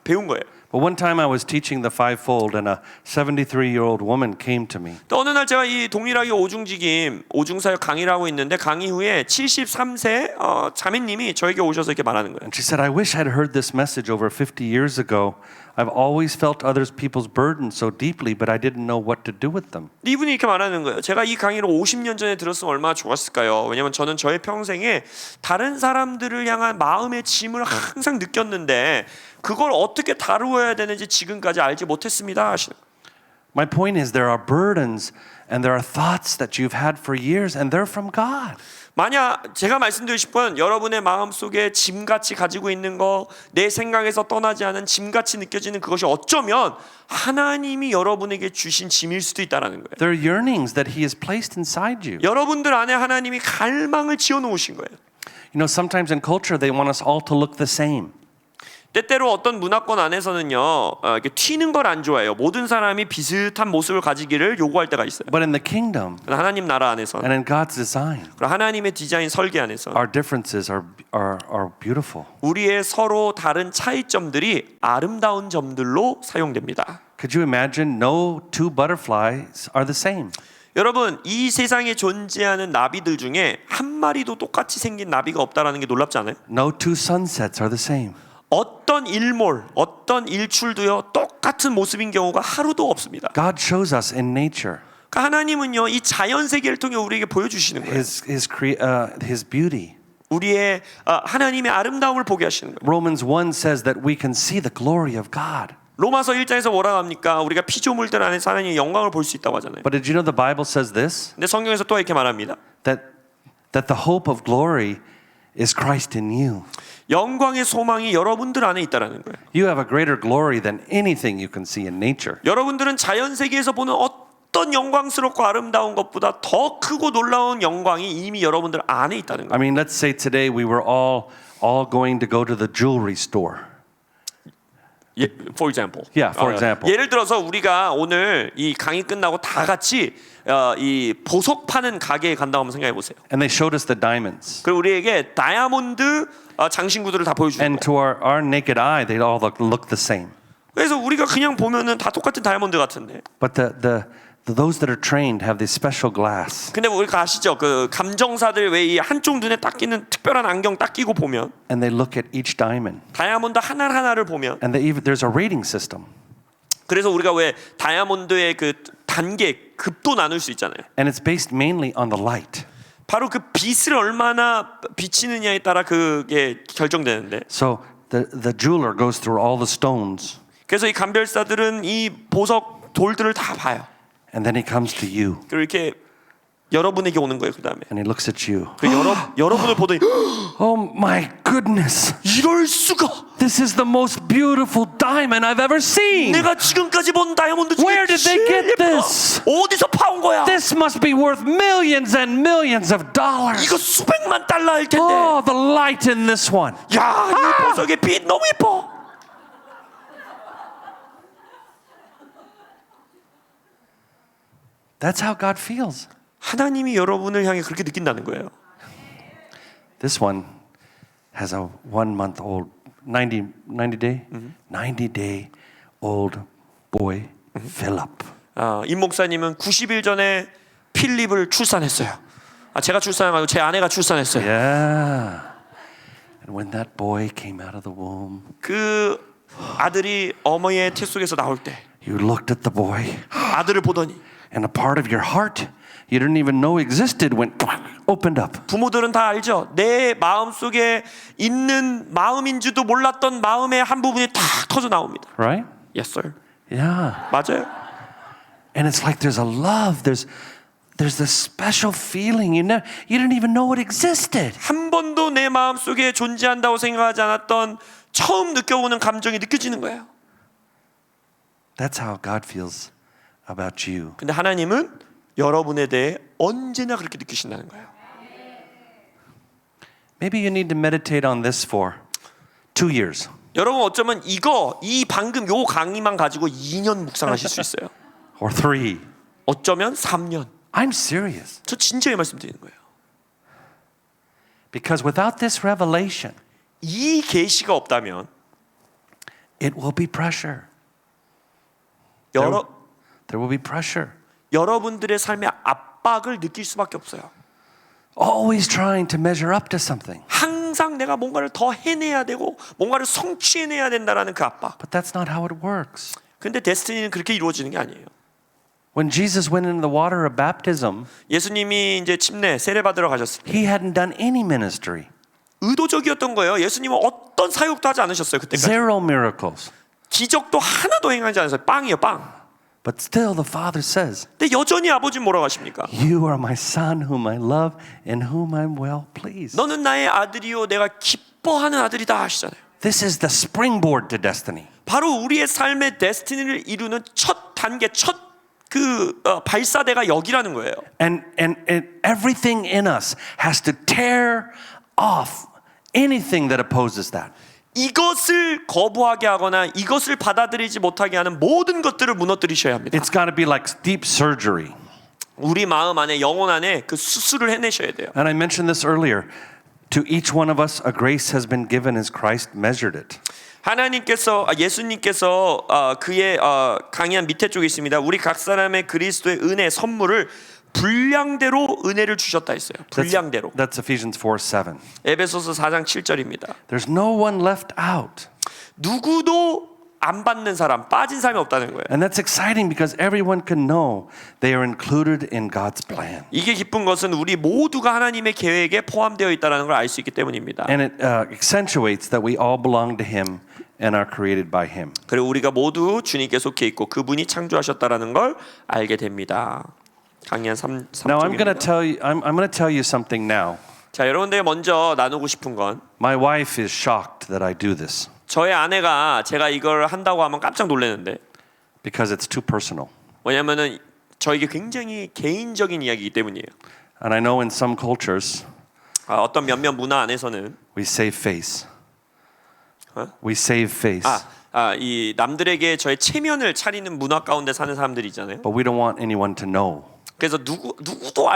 배운 거예요. But one time I was teaching the fivefold and a 73-year-old woman came to me. 또 어느 날 제가 이 동일하게 오중직임, 오중사역 강의를 하고 있는데 강의 후에 73세 자매님이 저에게 오셔서 이렇게 말하는 거예요. And she said, I wish I'd heard this message over 50 years ago. I've always felt others people's burdens so deeply, but I didn't know what to do with them. 이분이 이렇게 말하는 거예요. 제가 이 강의를 50년 전에 들었으면 얼마나 좋았을까요? 왜냐하면 저는 저의 평생에 다른 사람들을 향한 마음의 짐을 항상 느꼈는데 그걸 어떻게 다루어야 되는지 지금까지 알지 못했습니다. My point is there are burdens and there are thoughts that you've had for years and they're from God. 만약 제가 말씀드리고 싶은 여러분의 마음속에 짐같이 가지고 있는 거, 내 생각에서 떠나지 않은 짐같이 느껴지는 그것이 어쩌면 하나님이 여러분에게 주신 짐일 수도 있다는 거예요. They're yearnings that He has placed inside you. 여러분들 안에 하나님이 갈망을 지어놓으신 거예요. You know, sometimes in culture they want us all to look the same. 때때로 어떤 문화권 안에서는요 이렇게 튀는 걸 안 좋아해요. 모든 사람이 비슷한 모습을 가지기를 요구할 때가 있어요. But in the kingdom 하나님 나라 안에서 and in God's design, 하나님의 디자인 설계 안에서 our differences are beautiful. 우리의 서로 다른 차이점들이 아름다운 점들로 사용됩니다. Could you imagine no two butterflies are the same? 여러분 이 세상에 존재하는 나비들 중에 한 마리도 똑같이 생긴 나비가 없다라는 게 놀랍지 않아요? No two sunsets are the same. 어떤 일몰, 어떤 일출도요 똑같은 모습인 경우가 하루도 없습니다. God shows us in nature 그러니까 하나님은요 이 자연 세계를 통해 우리에게 보여주시는 거예요. His beauty. 우리의 하나님의 아름다움을 보게 하시는 거예요. Romans 1 says that we can see the glory of God. 로마서 1장에서 뭐라고 합니까? 우리가 피조물들 안에서 하나님의 영광을 볼 수 있다고 하잖아요. But did you know the Bible says this? 근데 성경에서 또 이렇게 말합니다. That the hope of glory is Christ in you. 영광의 소망이 여러분들 안에 있다라는 거예요. You have a greater glory than anything you can see in nature. 여러분들은 자연 세계에서 보는 어떤 영광스럽고 아름다운 것보다 더 크고 놀라운 영광이 이미 여러분들 안에 있다는 거예요. I mean, let's say today we were all going to go to the jewelry store. For example. Yeah, for example. 예를 들어서 우리가 오늘 이 강의 끝나고 다 같이 이 보석 파는 가게에 간다고 한번 생각해 보세요. And they showed us the diamonds. 그리고 우리에게 다이아몬드 장신구들을 다 보여주는 And 거예요. to our naked eye, they all look the same. 그래서 우리가 그냥 보면은 다 똑같은 다이아몬드 같은데. But those that are trained have this special glass. 근데 우리가 아시죠? 그 감정사들 왜 이 한쪽 눈에 딱 끼는 특별한 안경 딱 끼고 보면 And they look at each diamond. 다이아몬드 하나하나를 보면 And there's a rating system. 그래서 우리가 왜 다이아몬드의 그 단계 급도 나눌 수 있잖아요. And it's based mainly on the light. 바로 그 빛을 얼마나 비치느냐에 따라 그게 결정되는데. So the jeweler goes through all the stones. 그래서 이 감별사들은 이 보석 돌들을 다 봐요. And then he comes to you. 그리고 이렇게 여러분에게 오는 거예요. 그 다음에 And he looks at you. 그 여러분을 보더니 Oh my goodness. 이럴 수가! This is the most beautiful diamond I've ever seen. 내가 지금까지 본 다이아몬드 중에 Where did they 제일 get 예쁘다. this? 어디서 파온 거야? This must be worth millions and millions of dollars. 이거 수백만 달러일 텐데. Oh, the light in this one. 야, 이 보석의 빛 너무 예뻐. That's how God feels. 하나님이 여러분을 향해 그렇게 느낀다는 거예요. This one has a 1 month old 90 day old boy, Philip. 임 목사님은 90일 전에 필립을 출산했어요. 제가 출산한 거 아니고 제 아내가 출산했어요. Yeah. And when that boy came out of the womb, 그 아들이 어머니의 태 속에서 나올 때 you looked at the boy, 아들을 보더니 and a part of your heart you didn't even know existed went opened up. 부모들은 다 알죠. 내 마음 속에 있는 마음인지도 몰랐던 마음의 한 부분이 탁 터져 나옵니다. Right? Yes, sir. Yeah. 맞아요. And it's like there's a love, there's this special feeling you didn't even know it existed. 한 번도 내 마음 속에 존재한다고 생각하지 않았던 처음 느껴보는 감정이 느껴지는 거예요. That's how God feels about you. 근데 하나님은 여러분에 대해 언제나 그렇게 느끼신다는 거예요. Maybe you need to meditate on this for 2 years. 여러분 어쩌면 이 방금 요 강의만 가지고 2년 묵상하실 수 있어요. Or 3. 어쩌면 3년. I'm serious. 저 진지하게 말씀드리는 거예요. Because without this revelation, 이 계시가 없다면 it will be pressure. there will be pressure. 여러분들의 삶의 압박을 느낄 수밖에 없어요. Always trying to measure up to something. 항상 내가 뭔가를 더 해내야 되고 뭔가를 성취해내야 된다라는 그 압박. But that's not how it works. 근데 데스티니는 그렇게 이루어지는 게 아니에요. When Jesus went into the water of baptism, 예수님이 이제 침례 세례 받으러 가셨을 때 he hadn't done any ministry. 의도적이었던 거예요. 예수님은 어떤 사역도 하지 않으셨어요. 그때까지. Zero miracles. 기적도 하나도 행하지 않았어요. 빵이에요, 빵. But still the Father says, 근데 여전히 아버지는 뭐라고 하십니까? You are my son whom I love and whom I'm well pleased. 너는 나의 아들이요 내가 기뻐하는 아들이다 하시잖아요. This is the springboard to destiny. 바로 우리의 삶의 데스티니를 이루는 첫 단계, 첫 발사대가 여기라는 거예요. And everything in us has to tear off anything that opposes that. 이것을 거부하게 하거나 이것을 받아들이지 못하게 하는 모든 것들을 무너뜨리셔야 합니다. It's got to be like deep surgery. 우리 마음 안에 영혼 안에 그 수술을 해내셔야 돼요. And I mentioned this earlier. To each one of us a grace has been given as Christ measured it. 예수님께서 그의 강의한 밑에 쪽에 있습니다. 우리 각 사람의 그리스도의 은혜 선물을 분량대로 은혜를 주셨다 했어요. 분량대로. That's Ephesians 4:7. 에베소서 4장 7절입니다. There's no one left out. 누구도 안 받는 사람, 빠진 사람이 없다는 거예요. And that's exciting because everyone can know they are included in God's plan. 이게 기쁜 것은 우리 모두가 하나님의 계획에 포함되어 있다는 걸 알 수 있기 때문입니다. And it accentuates that we all belong to Him and are created by Him. 그리고 우리가 모두 주님께 속해 있고 그분이 창조하셨다라는 걸 알게 됩니다. 강의 3쪽입니다. Now I'm going to tell you something now. 자, 여러분들 먼저 나누고 싶은 건 My wife is shocked that I do this 저의 아내가 제가 이걸 한다고 하면 깜짝 놀라는데 because it's too personal. 왜냐면은 저에게 굉장히 개인적인 이야기이기 때문이에요. And I know in some cultures 어떤 몇몇 문화 안에서는 we save face. We save face. 이 남들에게 저의 체면을 차리는 문화 가운데 사는 사람들이 있잖아요. But we don't want anyone to know 그래서 누구도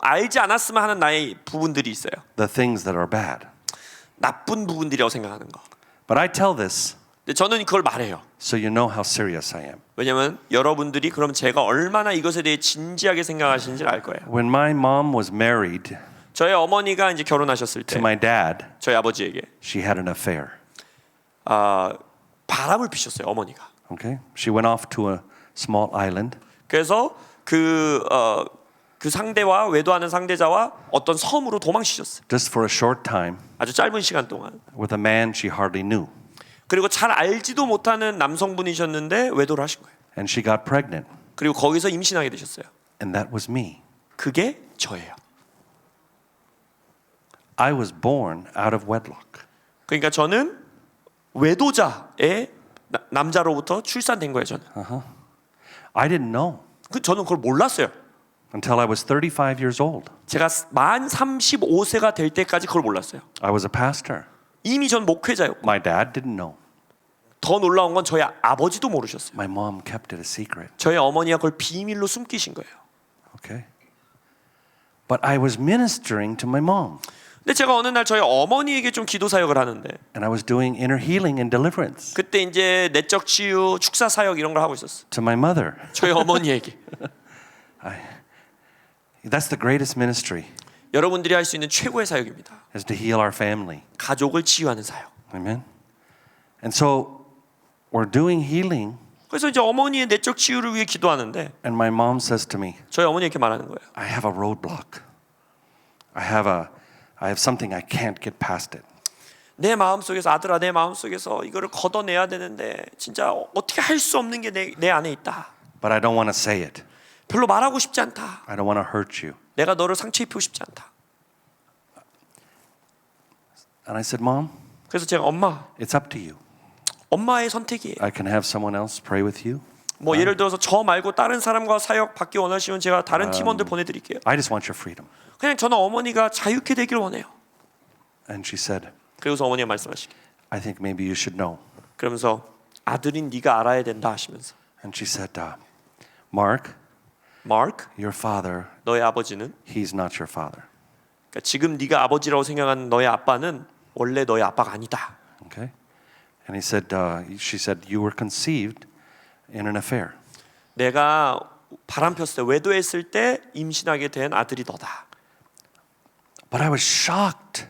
알지 않았으면 하는 나의 부분들이 있어요. the things that are bad. 나쁜 부분들이라고 생각하는 거. But I tell this 근데 저는 그걸 말해요. so you know how serious I am. 왜냐면 여러분들이 그럼 제가 얼마나 이것에 대해 진지하게 생각하시는지 알 거예요. When my mom was married 저희 어머니가 이제 결혼하셨을 때 to my dad, 저희 아버지에게 she had an affair. 바람을 피셨어요, 어머니가. Okay? She went off to a small island 그래서 그 상대와 외도하는 상대자와 어떤 섬으로 도망치셨어요. just for a short time 아주 짧은 시간 동안. with a man she hardly knew. 그리고 잘 알지도 못하는 남성분이셨는데 외도를 하신 거예요. And she got pregnant. 그리고 거기서 임신하게 되셨어요. And that was me. 그게 저예요. I was born out of wedlock. 그러니까 저는 외도자의 남자로부터 출산된 거예요. 저는. I didn't know 저는 그걸 몰랐어요. until I was 35 years old. 제가 만 35세가 될 때까지 그걸 몰랐어요. I was a pastor. 이미 전 목회자였고 My dad didn't know. 더 놀라운 건 저희 아버지도 모르셨어요. My mom kept it a secret. 저희 어머니가 그걸 비밀로 숨기신 거예요. Okay? But I was ministering to my mom. 근데 제가 어느 날 저희 어머니에게 좀 기도 사역을 하는데 And I was doing inner healing and deliverance 그때 이제 내적 치유, 축사 사역 이런 걸 하고 있었어요. to my mother. 저희 어머니에게. That's the greatest ministry, 여러분들이 할 수 있는 최고의 사역입니다. is to heal our family. 가족을 치유하는 사역. Amen? And so we're doing healing, 그래서 이제 어머니의 내적 치유를 위해 기도하는데 and my mom says to me, 저희 어머니 이렇게 말하는 거예요. I have a roadblock. I have something I can't get past it. 내 마음속에서 아들아 내 마음속에서 이거를 걷어내야 되는데 진짜 어떻게 할 수 없는 게 내 안에 있다. But I don't want to say it. 별로 말하고 싶지 않다. I don't want to hurt you. 내가 너를 상처 입히고 싶지 않다. And I said, Mom, 그래서 제가 엄마, it's up to you. 엄마의 선택이에요. I can have someone else pray with you. 뭐 예를 들어서 저 말고 다른 사람과 사역 받기 원하시면 제가 다른 팀원들 보내드릴게요. I just want your freedom. 그냥 저는 어머니가 자유케 되길 원해요. And she said, 그래서 어머니가 말씀하시기. I think maybe you should know. 그러면서 아들인 네가 알아야 된다 하시면서. And she said, Mark, Mark, your father, 너의 아버지는 he's not your father. 그러니까 지금 네가 아버지라고 생각하는 너의 아빠는 원래 너의 아빠가 아니다. Okay? And she said, you were conceived in an affair. 내가 바람 폈을 때 외도했을 때 임신하게 된 아들이 너다. But I was shocked,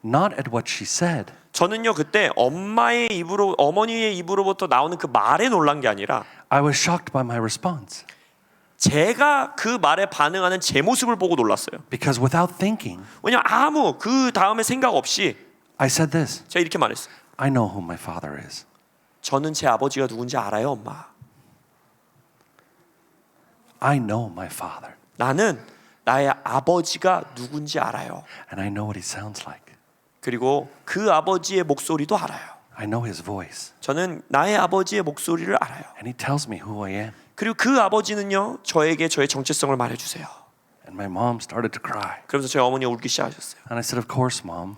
not at what she said. 저는요 그때 어머니의 입으로부터 나오는 그 말에 놀란 게 아니라 I was shocked by my response. 제가 그 말에 반응하는 제 모습을 보고 놀랐어요. Because without thinking, 왜냐면 아무 그 다음에 생각 없이 I said this, 제가 이렇게 말했어요. I know who my father is. 저는 제 아버지가 누군지 알아요, 엄마. I know my father. 나는 나의 아버지가 누군지 알아요. And I know what he sounds like. 그리고 그 아버지의 목소리도 알아요. I know his voice. 저는 나의 아버지의 목소리를 알아요. And he tells me who I am. 그리고 그 아버지는요 저에게 저의 정체성을 말해주세요. And my mom started to cry. 그러면서 저희 어머니가 울기 시작하셨어요. And I said, of course, Mom.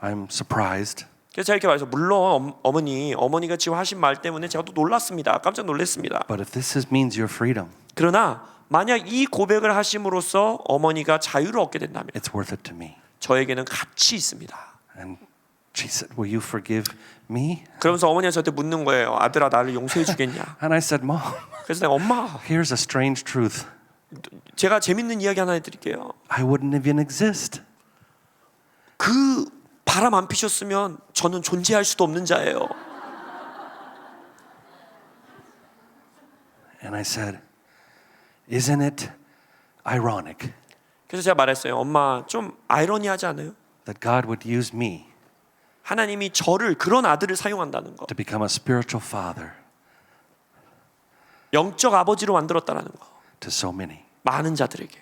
I'm surprised. 그래서 제가 이렇게 말해서 물론 어머니가 지금 하신 말 때문에 제가 또 놀랐습니다. 깜짝 놀랐습니다. But if this means your freedom, 그러나 만약 이 고백을 하심으로써 어머니가 자유를 얻게 된다면 it's worth it to me. 저에게는 가치 있습니다. And she said, will you forgive me? 그러면서 어머니가 저한테 묻는 거예요. 아들아 나를 용서해 주겠냐? And I said, Mom, 그래서 내가 엄마 here's a strange truth. 제가 재밌는 이야기 하나 해드릴게요. I wouldn't even exist. 그 바람 안 피셨으면 저는 존재할 수도 없는 자예요. And I said, isn't it ironic 그래서 제가 말했어요. 엄마 좀 아이러니하지 않아요? that God would use me 하나님이 저를 그런 아들을 사용한다는 거. to become a spiritual father 영적 아버지로 만들었다는 거. to so many? 많은 자들에게.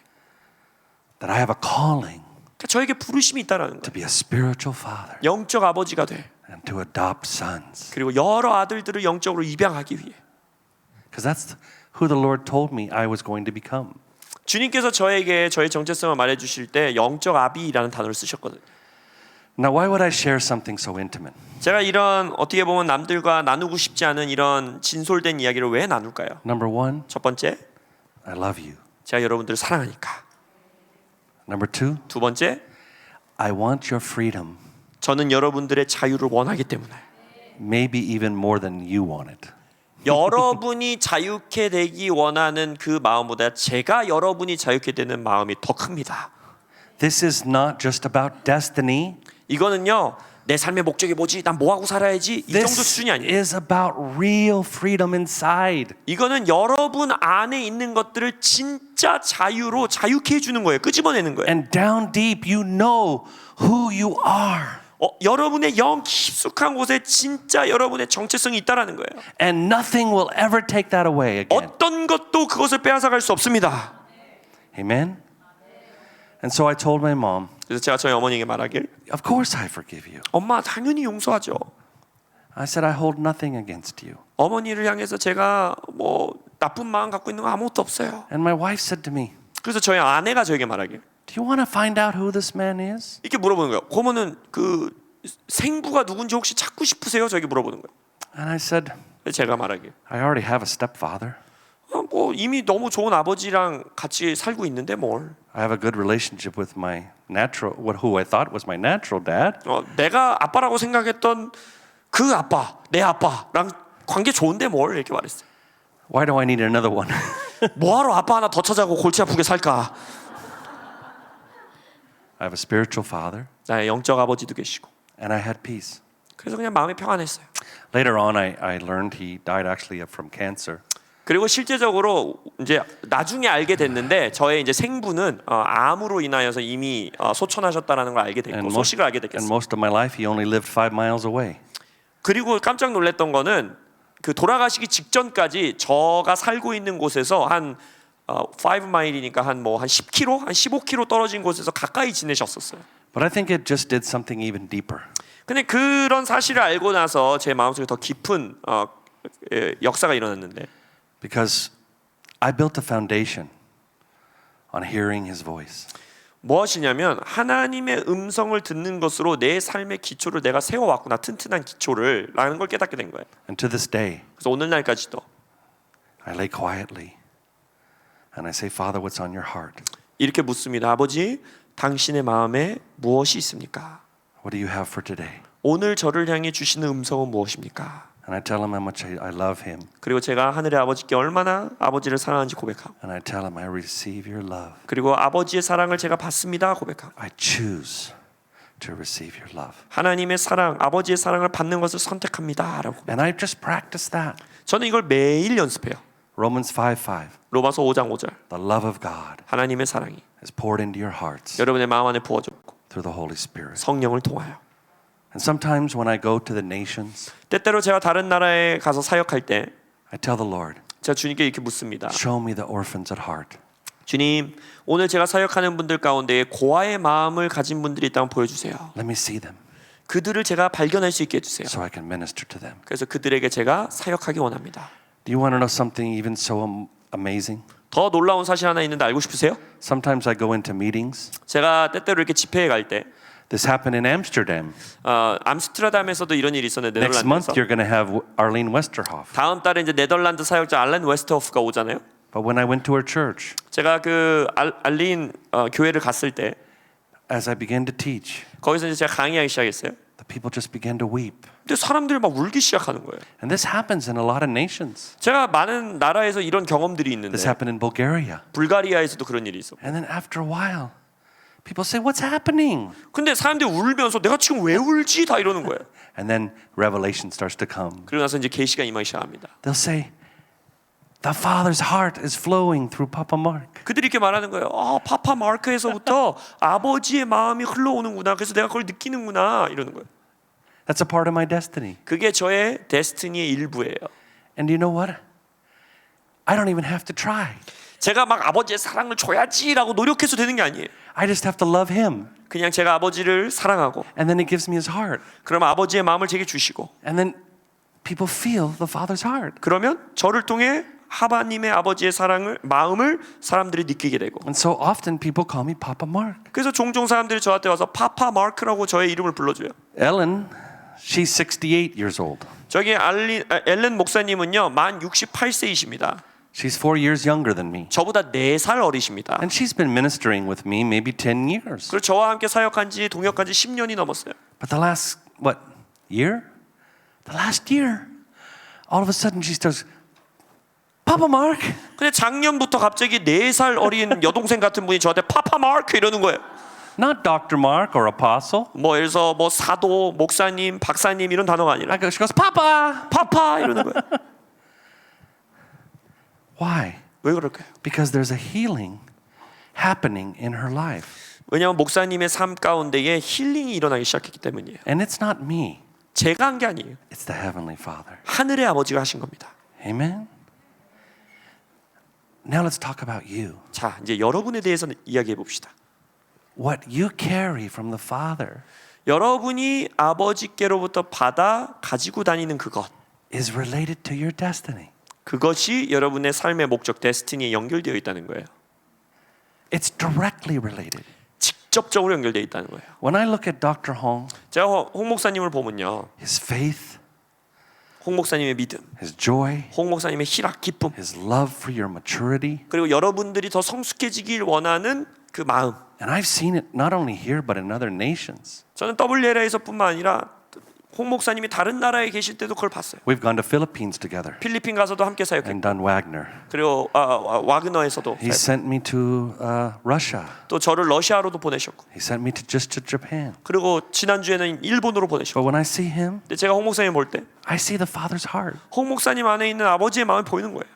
That I have a calling 그러니까 저에게 부르심이 있다는 to 거. be a spiritual father 영적 아버지가 돼. and to adopt sons. 그리고 여러 아들들을 영적으로 입양하기 위해. Because that's who the Lord told me I was going to become. 주님께서 저에게 저의 정체성을 말해주실 때 영적 아비라는 단어를 쓰셨거든요. Now, why would I share something so intimate? 제가 이런 어떻게 보면 남들과 나누고 싶지 않은 이런 진솔된 이야기를 왜 나눌까요? Number one, 첫 번째, I love you. 제가 여러분들을 사랑하니까. Number two, 두 번째, I want your freedom, 저는 여러분들의 자유를 원하기 때문에. maybe even more than you want it. 여러분이 자유케 되기 원하는 그 마음보다 제가 여러분이 자유케 되는 마음이 더 큽니다. This is not just about destiny. 이거는요, 내 삶의 목적이 뭐지? 난 뭐 하고 살아야지? 이 정도 This 수준이 아니에요. is about real freedom inside. 이거는 여러분 안에 있는 것들을 진짜 자유로 자유케 해주는 거예요. 끄집어내는 거예요. And down deep, you know who you are. 여러분의 영 깊숙한 곳에 진짜 여러분의 정체성이 있다라는 거예요. And nothing will ever take that away again. 어떤 것도 그것을 빼앗아갈 수 없습니다. Amen? And so I told my mom, 그래서 제가 저희 어머니에게 말하길, of course I forgive you. 엄마 당연히 용서하죠. I said, I hold nothing against you. 어머니를 향해서 제가 뭐 나쁜 마음 갖고 있는 거 아무것도 없어요. And my wife said to me, 그래서 저희 아내가 저에게 말하길, do you want to find out who this man is? 이렇게 물어보는 거예요. 그러면은 그 생부가 누군지 혹시 찾고 싶으세요? 저에게 물어보는 거예요. And I said, 그래서 제가 말하길, I already have a stepfather. 뭐 이미 너무 좋은 아버지랑 같이 살고 있는데 뭘? I have a good relationship with my natural, who I thought was my natural dad. 내가 아빠라고 생각했던 그 아빠, 내 아빠랑 관계 좋은데 뭘? 이렇게 말했어요. Why do I need another one? 뭐하러 아빠 하나 더 찾아고 골치 아프게 살까? I have a spiritual father, 나의 영적 아버지도 계시고. and I had peace. 그래서 그냥 마음이 평안했어요. Later on, I learned he died actually from cancer. 그리고 실제적으로 이제 나중에 알게 됐는데 저의 이제 생부는 암으로 인하여서 이미 소천하셨다라는 걸 알게 됐고 소식을 알게 And 됐겠어요. most of my life, he only lived 5 miles away. 그리고 깜짝 놀랐던 거는 그 돌아가시기 직전까지 저가 살고 있는 곳에서 한 5마일이니까 한 10km, 한 15km 떨어진 곳에서 가까이 지내셨었어요. But I think it just did something even deeper. 근데 그런 사실을 알고 나서 제 마음속에 더 깊은 역사가 일어났는데 Because I built a foundation on hearing his voice. 무엇이냐면 하나님의 음성을 듣는 것으로 내 삶의 기초를 내가 세워왔구나, 튼튼한 기초를 라는 걸 깨닫게 된 거예요. And to this day, 그래서 오늘날까지도 I lay quietly and I say, Father, what's on your heart? 이렇게 묻습니다. 아버지, 당신의 마음에 무엇이 있습니까? What do you have for today? 오늘 저를 향해 주시는 음성은 무엇입니까? And I tell him how much I love him. 그리고 제가 하늘의 아버지께 얼마나 아버지를 사랑하는지 고백하고 And I tell him I receive your love. 그리고 아버지의 사랑을 제가 받습니다 고백하고 I choose to receive your love. 하나님의 사랑, 아버지의 사랑을 받는 것을 선택합니다 라고. And I just practice that. 저는 이걸 매일 연습해요. Romans 5:5. 로마서 5장 5절 The love of God 하나님의 사랑이 is poured into your hearts 여러분의 마음 안에 부어졌고 through the Holy Spirit. 성령을 통하여. And sometimes when I go to the nations, 때때로 제가 다른 나라에 가서 사역할 때 I tell the Lord, 제가 주님께 이렇게 묻습니다. show me the orphans at heart. 주님, 오늘 제가 사역하는 분들 가운데 고아의 마음을 가진 분들이 있다면 보여주세요. Let me see them 그들을 제가 발견할 수 있게 해주세요. so I can minister to them. 그래서 그들에게 제가 사역하기 원합니다. Do you want to know something even so amazing? 더 놀라운 사실 하나 있는데 알고 싶으세요? Sometimes I go into meetings. 제가 때때로 이렇게 집회에 갈 때 This happened in Amsterdam. 암스테르담에서도 이런 일이 있었는데 Next month 네덜란드에서 you're going to have Arlene Westerhoff. 다음 달에 이제 네덜란드 사역자 알렌 웨스트호프가 오잖아요. But when I went to her church, 제가 그 알린 교회를 갔을 때 as I began to teach, 거기서 이제 제가 강의하기 시작했어요. the people just began to weep. 근데 사람들이 막 울기 시작하는 거예요. And this happens in a lot of nations. 제가 많은 나라에서 이런 경험들이 있는데 This happened in Bulgaria. 불가리아에서도 그런 일이 있어. And then after a while, people say, what's happening? 근데 사람들이 울면서 내가 지금 왜 울지? 다 이러는 거예요. And then revelation starts to come. 그러고 나서 이제 계시가 임하기 시작합니다. They'll say, the Father's heart is flowing through Papa Mark. 그들이 이렇게 말하는 거예요. 파파 마르크에서부터 아버지의 마음이 흘러오는구나. 그래서 내가 그걸 느끼는구나. 이러는 거예요. That's a part of my destiny. 그게 저의 데스티니의 일부예요. And you know what? I don't even have to try. 제가 막 아버지의 사랑을 줘야지라고 노력해서 되는 게 아니에요. I just have to love him. 그냥 제가 아버지를 사랑하고 And then he gives me his heart. 그러면 아버지의 마음을 제게 주시고 And then people feel the Father's heart. 그러면 저를 통해 하나님의 아버지의 마음을 사람들이 느끼게 되고 And so often people call me Papa Mark. 그래서 종종 사람들이 저한테 와서 파파 마크라고 저의 이름을 불러줘요. Ellen, she's 68 years old. 저기 엘렌 목사님은요 만 68세이십니다. She's 4 years younger than me. 저보다 4살 어리십니다. And she's been ministering with me maybe 10 years. 그리고 저와 함께 사역한 지 동역한 지 10년이 넘었어요. But the last, year? The last year, all of a sudden she starts, Papa Mark. 근데 작년부터 갑자기 4살 어린 여동생 같은 분이 저한테 파파 마크 이러는 거예요. Not Dr. Mark or apostle. 뭐 예를 들어서 뭐 사도, 목사님, 박사님 이런 단어가 아니라 She goes, Papa. 파파 이러는 거예요. Why? 왜 그럴까요? Because there's a healing happening in her life. 왜냐하면 목사님의 삶 가운데에 힐링이 일어나기 시작했기 때문이에요. And it's not me. 제가 한 게 아니에요. It's the Heavenly Father. 하늘의 아버지가 하신 겁니다. Amen? Now let's talk about you. 자, 이제 여러분에 대해서 이야기해 봅시다. What you carry from the Father 여러분이 아버지께로부터 받아 가지고 다니는 그것, is related to your destiny. 그것이 여러분의 삶의 목적, 데스티니에 연결되어 있다는 거예요. It's directly related. 직접적으로 연결되어 있다는 거예요. When I look at Dr. Hong, 제가 홍 목사님을 보면요, his faith, 홍 목사님의 믿음, his joy, 홍 목사님의 희락, 기쁨, his love for your maturity, 그리고 여러분들이 더 성숙해지길 원하는 그 마음. and I've seen it not only here but in other nations. 저는 WLA에서뿐만 아니라 홍 목사님이 다른 나라에 계실 때도 그걸 봤어요. We've gone to Philippines together 필리핀 가서도 함께 사역했고, and done Wagner. 그리고 와그너에서도 He sent me to Russia. 또 저를 러시아로도 보내셨고, He sent me to Japan. 그리고 지난주에는 일본으로 보내셨고. But when I see him, 근데 제가 홍 목사님 볼 때 I see the Father's heart 홍 목사님 안에 있는 아버지의 마음이 보이는 거예요.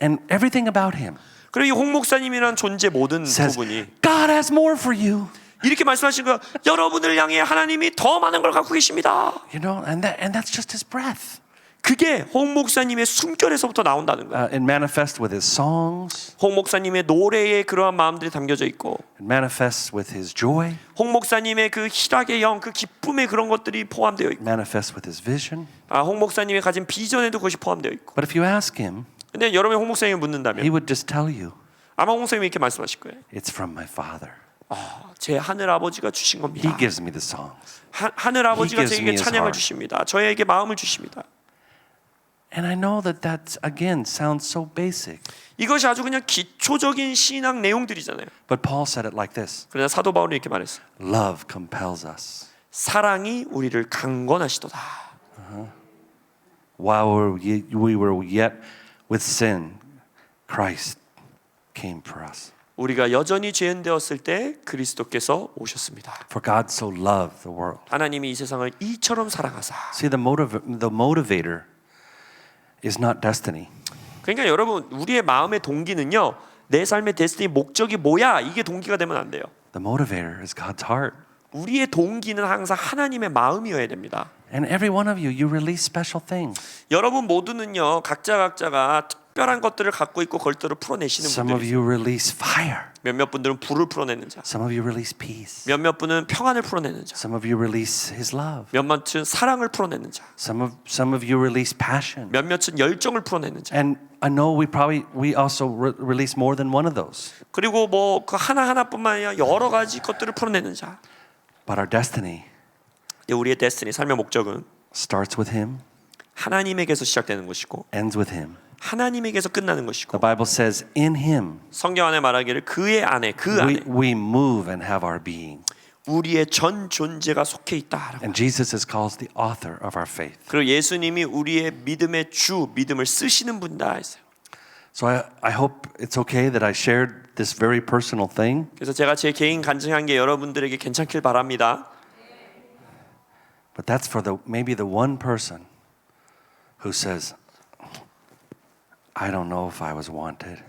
and everything about him 그리고 이 홍 목사님이란 존재 모든 says, 부분이 God has more for you. 이렇게 말씀하신 거예요. 여러분을 향해 하나님이 더 많은 걸 갖고 계십니다. You know, and that's just his breath. 그게 홍 목사님의 숨결에서부터 나온다는 거예요. It manifests with his songs. 홍 목사님의 노래에 그러한 마음들이 담겨져 있고, It manifests with his joy. 홍 목사님의 그 희락의 영, 그 기쁨의 그런 것들이 포함되어 있고, It manifests with his vision. 홍 목사님이 가진 비전에도 그것이 포함되어 있고. But if you ask him, 근데 여러분이 홍 목사님을 he 묻는다면 would just tell you, 아마 홍 목사님이 이렇게 말씀하실 거예요. it's from my Father. 제 하늘 아버지가 주신 겁니다. He gives me the songs. 하늘 아버지가 gives me 저에게 his 찬양을 heart. 주십니다. 저에게 마음을 주십니다. And I know that again sounds so basic. 이것이 아주 그냥 기초적인 신앙 내용들이잖아요. But Paul said it like this. 그러나 사도 바울이 이렇게 말했어요. Love compels us. 사랑이 우리를 강권하시도다. While we were yet with sin, Christ came for us. 우리가 여전히 죄인 되었을 때 그리스도께서 오셨습니다. For God so loved the world. 하나님이 이 세상을 이처럼 사랑하사. See, the motivator is not destiny. 그러니까 여러분, 우리의 마음의 동기는요, 내 삶의 데스티니 목적이 뭐야? 이게 동기가 되면 안 돼요. The motivator is God's heart. 우리의 동기는 항상 하나님의 마음이어야 됩니다. And every one of you release special things. 여러분 모두는요, 각자가 특별한 것들을 갖고 있고 걸들을 풀어내시는 Some of 분들이 you release fire. 몇몇 분들은 불을 풀어내는 자, Some of you release peace. 몇몇 분은 평안을 풀어내는 자, Some of you release His love. 몇몇은 사랑을 풀어내는 자, Some of you release passion. 몇몇은 열정을 풀어내는 자. And I know we also release more than one of those. 그리고 뭐 그 하나뿐만 아니라 여러 가지 것들을 풀어내는 자. But our destiny 우리의 데스티니, 삶의 목적은 starts with Him, 하나님에게서 시작되는 것이고 ends with Him. 하나님에게서 끝나는 것이고, The Bible says, in Him 성경 안에 말하기를 그의 안에, 그 안에 we move and have our being. 우리의 전 존재가 속해 있다. And Jesus is called the author of our faith. 그리고 예수님이 우리의 믿음의 주, 믿음을 쓰시는 분이다 했어요. So I hope it's okay that I shared this very personal thing. 그래서 제가 제 개인 간증한 게 여러분들에게 괜찮길 바랍니다. But that's for maybe the one person who says, I don't know if I was wanted.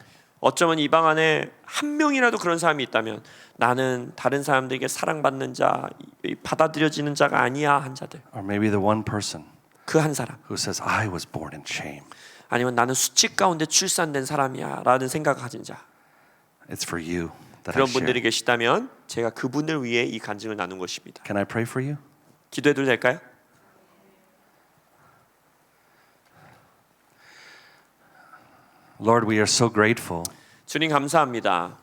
어쩌면 이 방 안에 한 명이라도 그런 사람이 있다면 나는 다른 사람들에게 사랑받는 자, 받아들여지는 자가 아니야 한 자들. Or maybe the one person 그 한 사람. who says, I was born in shame. 아니면 나는 수치 가운데 출산된 사람이야 라는 생각을 가진 자. It's for you that I 그런 share. 분들이 계시다면 제가 그분을 위해 이 간증을 나눈 것입니다. Can I pray for you? 기도해도 될까요? Lord, we are so grateful 주님 감사합니다.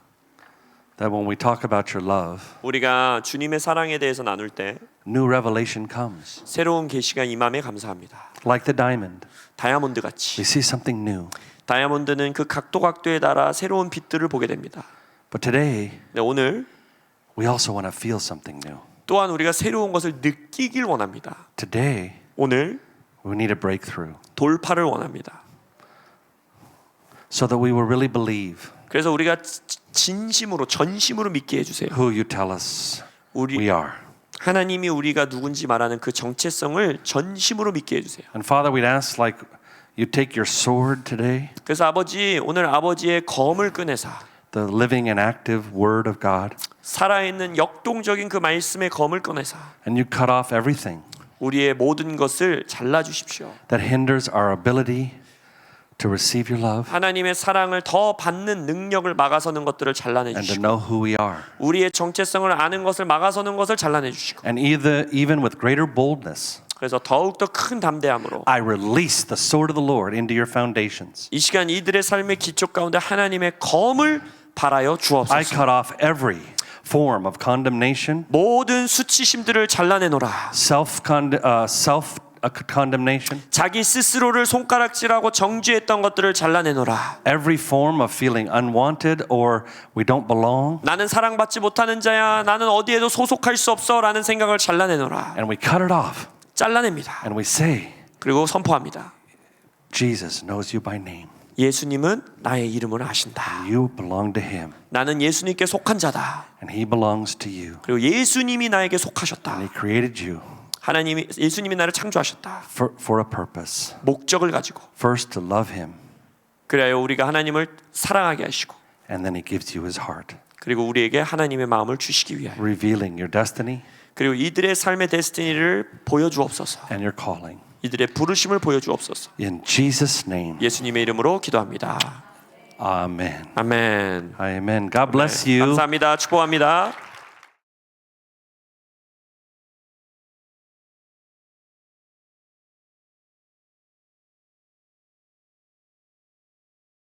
that when we talk about your love, 우리가 주님의 사랑에 대해서 나눌 때 new revelation comes. 새로운 계시가 임함에 감사합니다. Like the diamond, 다이아몬드 we 같이 see something new. 다이아몬드는 그 각도에 따라 새로운 빛들을 보게 됩니다. But today, 네, 오늘 we also want to feel something new. 또한 우리가 새로운 것을 느끼길 원합니다. Today, 오늘 we need a breakthrough 돌파를 원합니다. so that we will really believe 그래서 우리가 진심으로 전심으로 믿게 해주세요. who you tell us we 우리 are. 하나님이 우리가 누군지 말하는 그 정체성을 전심으로 믿게 해주세요. And Father, we'd ask like you take your sword today, 그래서 아버지 오늘 아버지의 검을 꺼내사 the living and active word of God, 살아있는 역동적인 그 말씀의 검을 꺼내사 and you cut off everything 우리의 모든 것을 잘라주십시오. that hinders our ability to receive your love 하나님의 사랑을 더 받는 능력을 막아서는 것들을 and to 잘라내주시고 know who we are. 우리의 정체성을 아는 것을 막아서는 것을 잘라내주시고 And even with greater boldness, 그래서 더욱더 큰 담대함으로 I release the sword of the Lord into your foundations. 이 시간 이들의 삶의 기초 가운데 하나님의 검을 발하여 I 주옵소서. cut off every form of condemnation, 모든 수치심들을 잘라내노라. self-condemnation, 자기 스스로를 손가락질하고 정죄했던 것들을 잘라내노라. every form of feeling unwanted or we don't belong, 나는 사랑받지 못하는 자야. 나는 어디에도 소속할 수 없어. 라는 생각을 잘라내노라. and we cut it off 잘라냅니다. and we say, 그리고 선포합니다. Jesus knows you by name. 예수님은 나의 이름을 아신다. You belong to him 나는 예수님께 속한 자다. and he belongs to you. 그리고 예수님이 나에게 속하셨다. And he created you 예수님이 나를 창조하셨다. for a purpose. 목적을 가지고. First to love him 그래야 우리가 하나님을 사랑하게 하시고 and then he gives you his heart, 그리고 우리에게 하나님의 마음을 주시기 위하여 revealing your destiny 그리고 이들의 삶의 데스티니를 보여주옵소서. and your calling. 이들의 부르심을 보여주옵소서. In Jesus' name, 예수님의 이름으로 기도합니다. amen. 아멘. Amen. God bless you. 감사합니다. 축복합니다.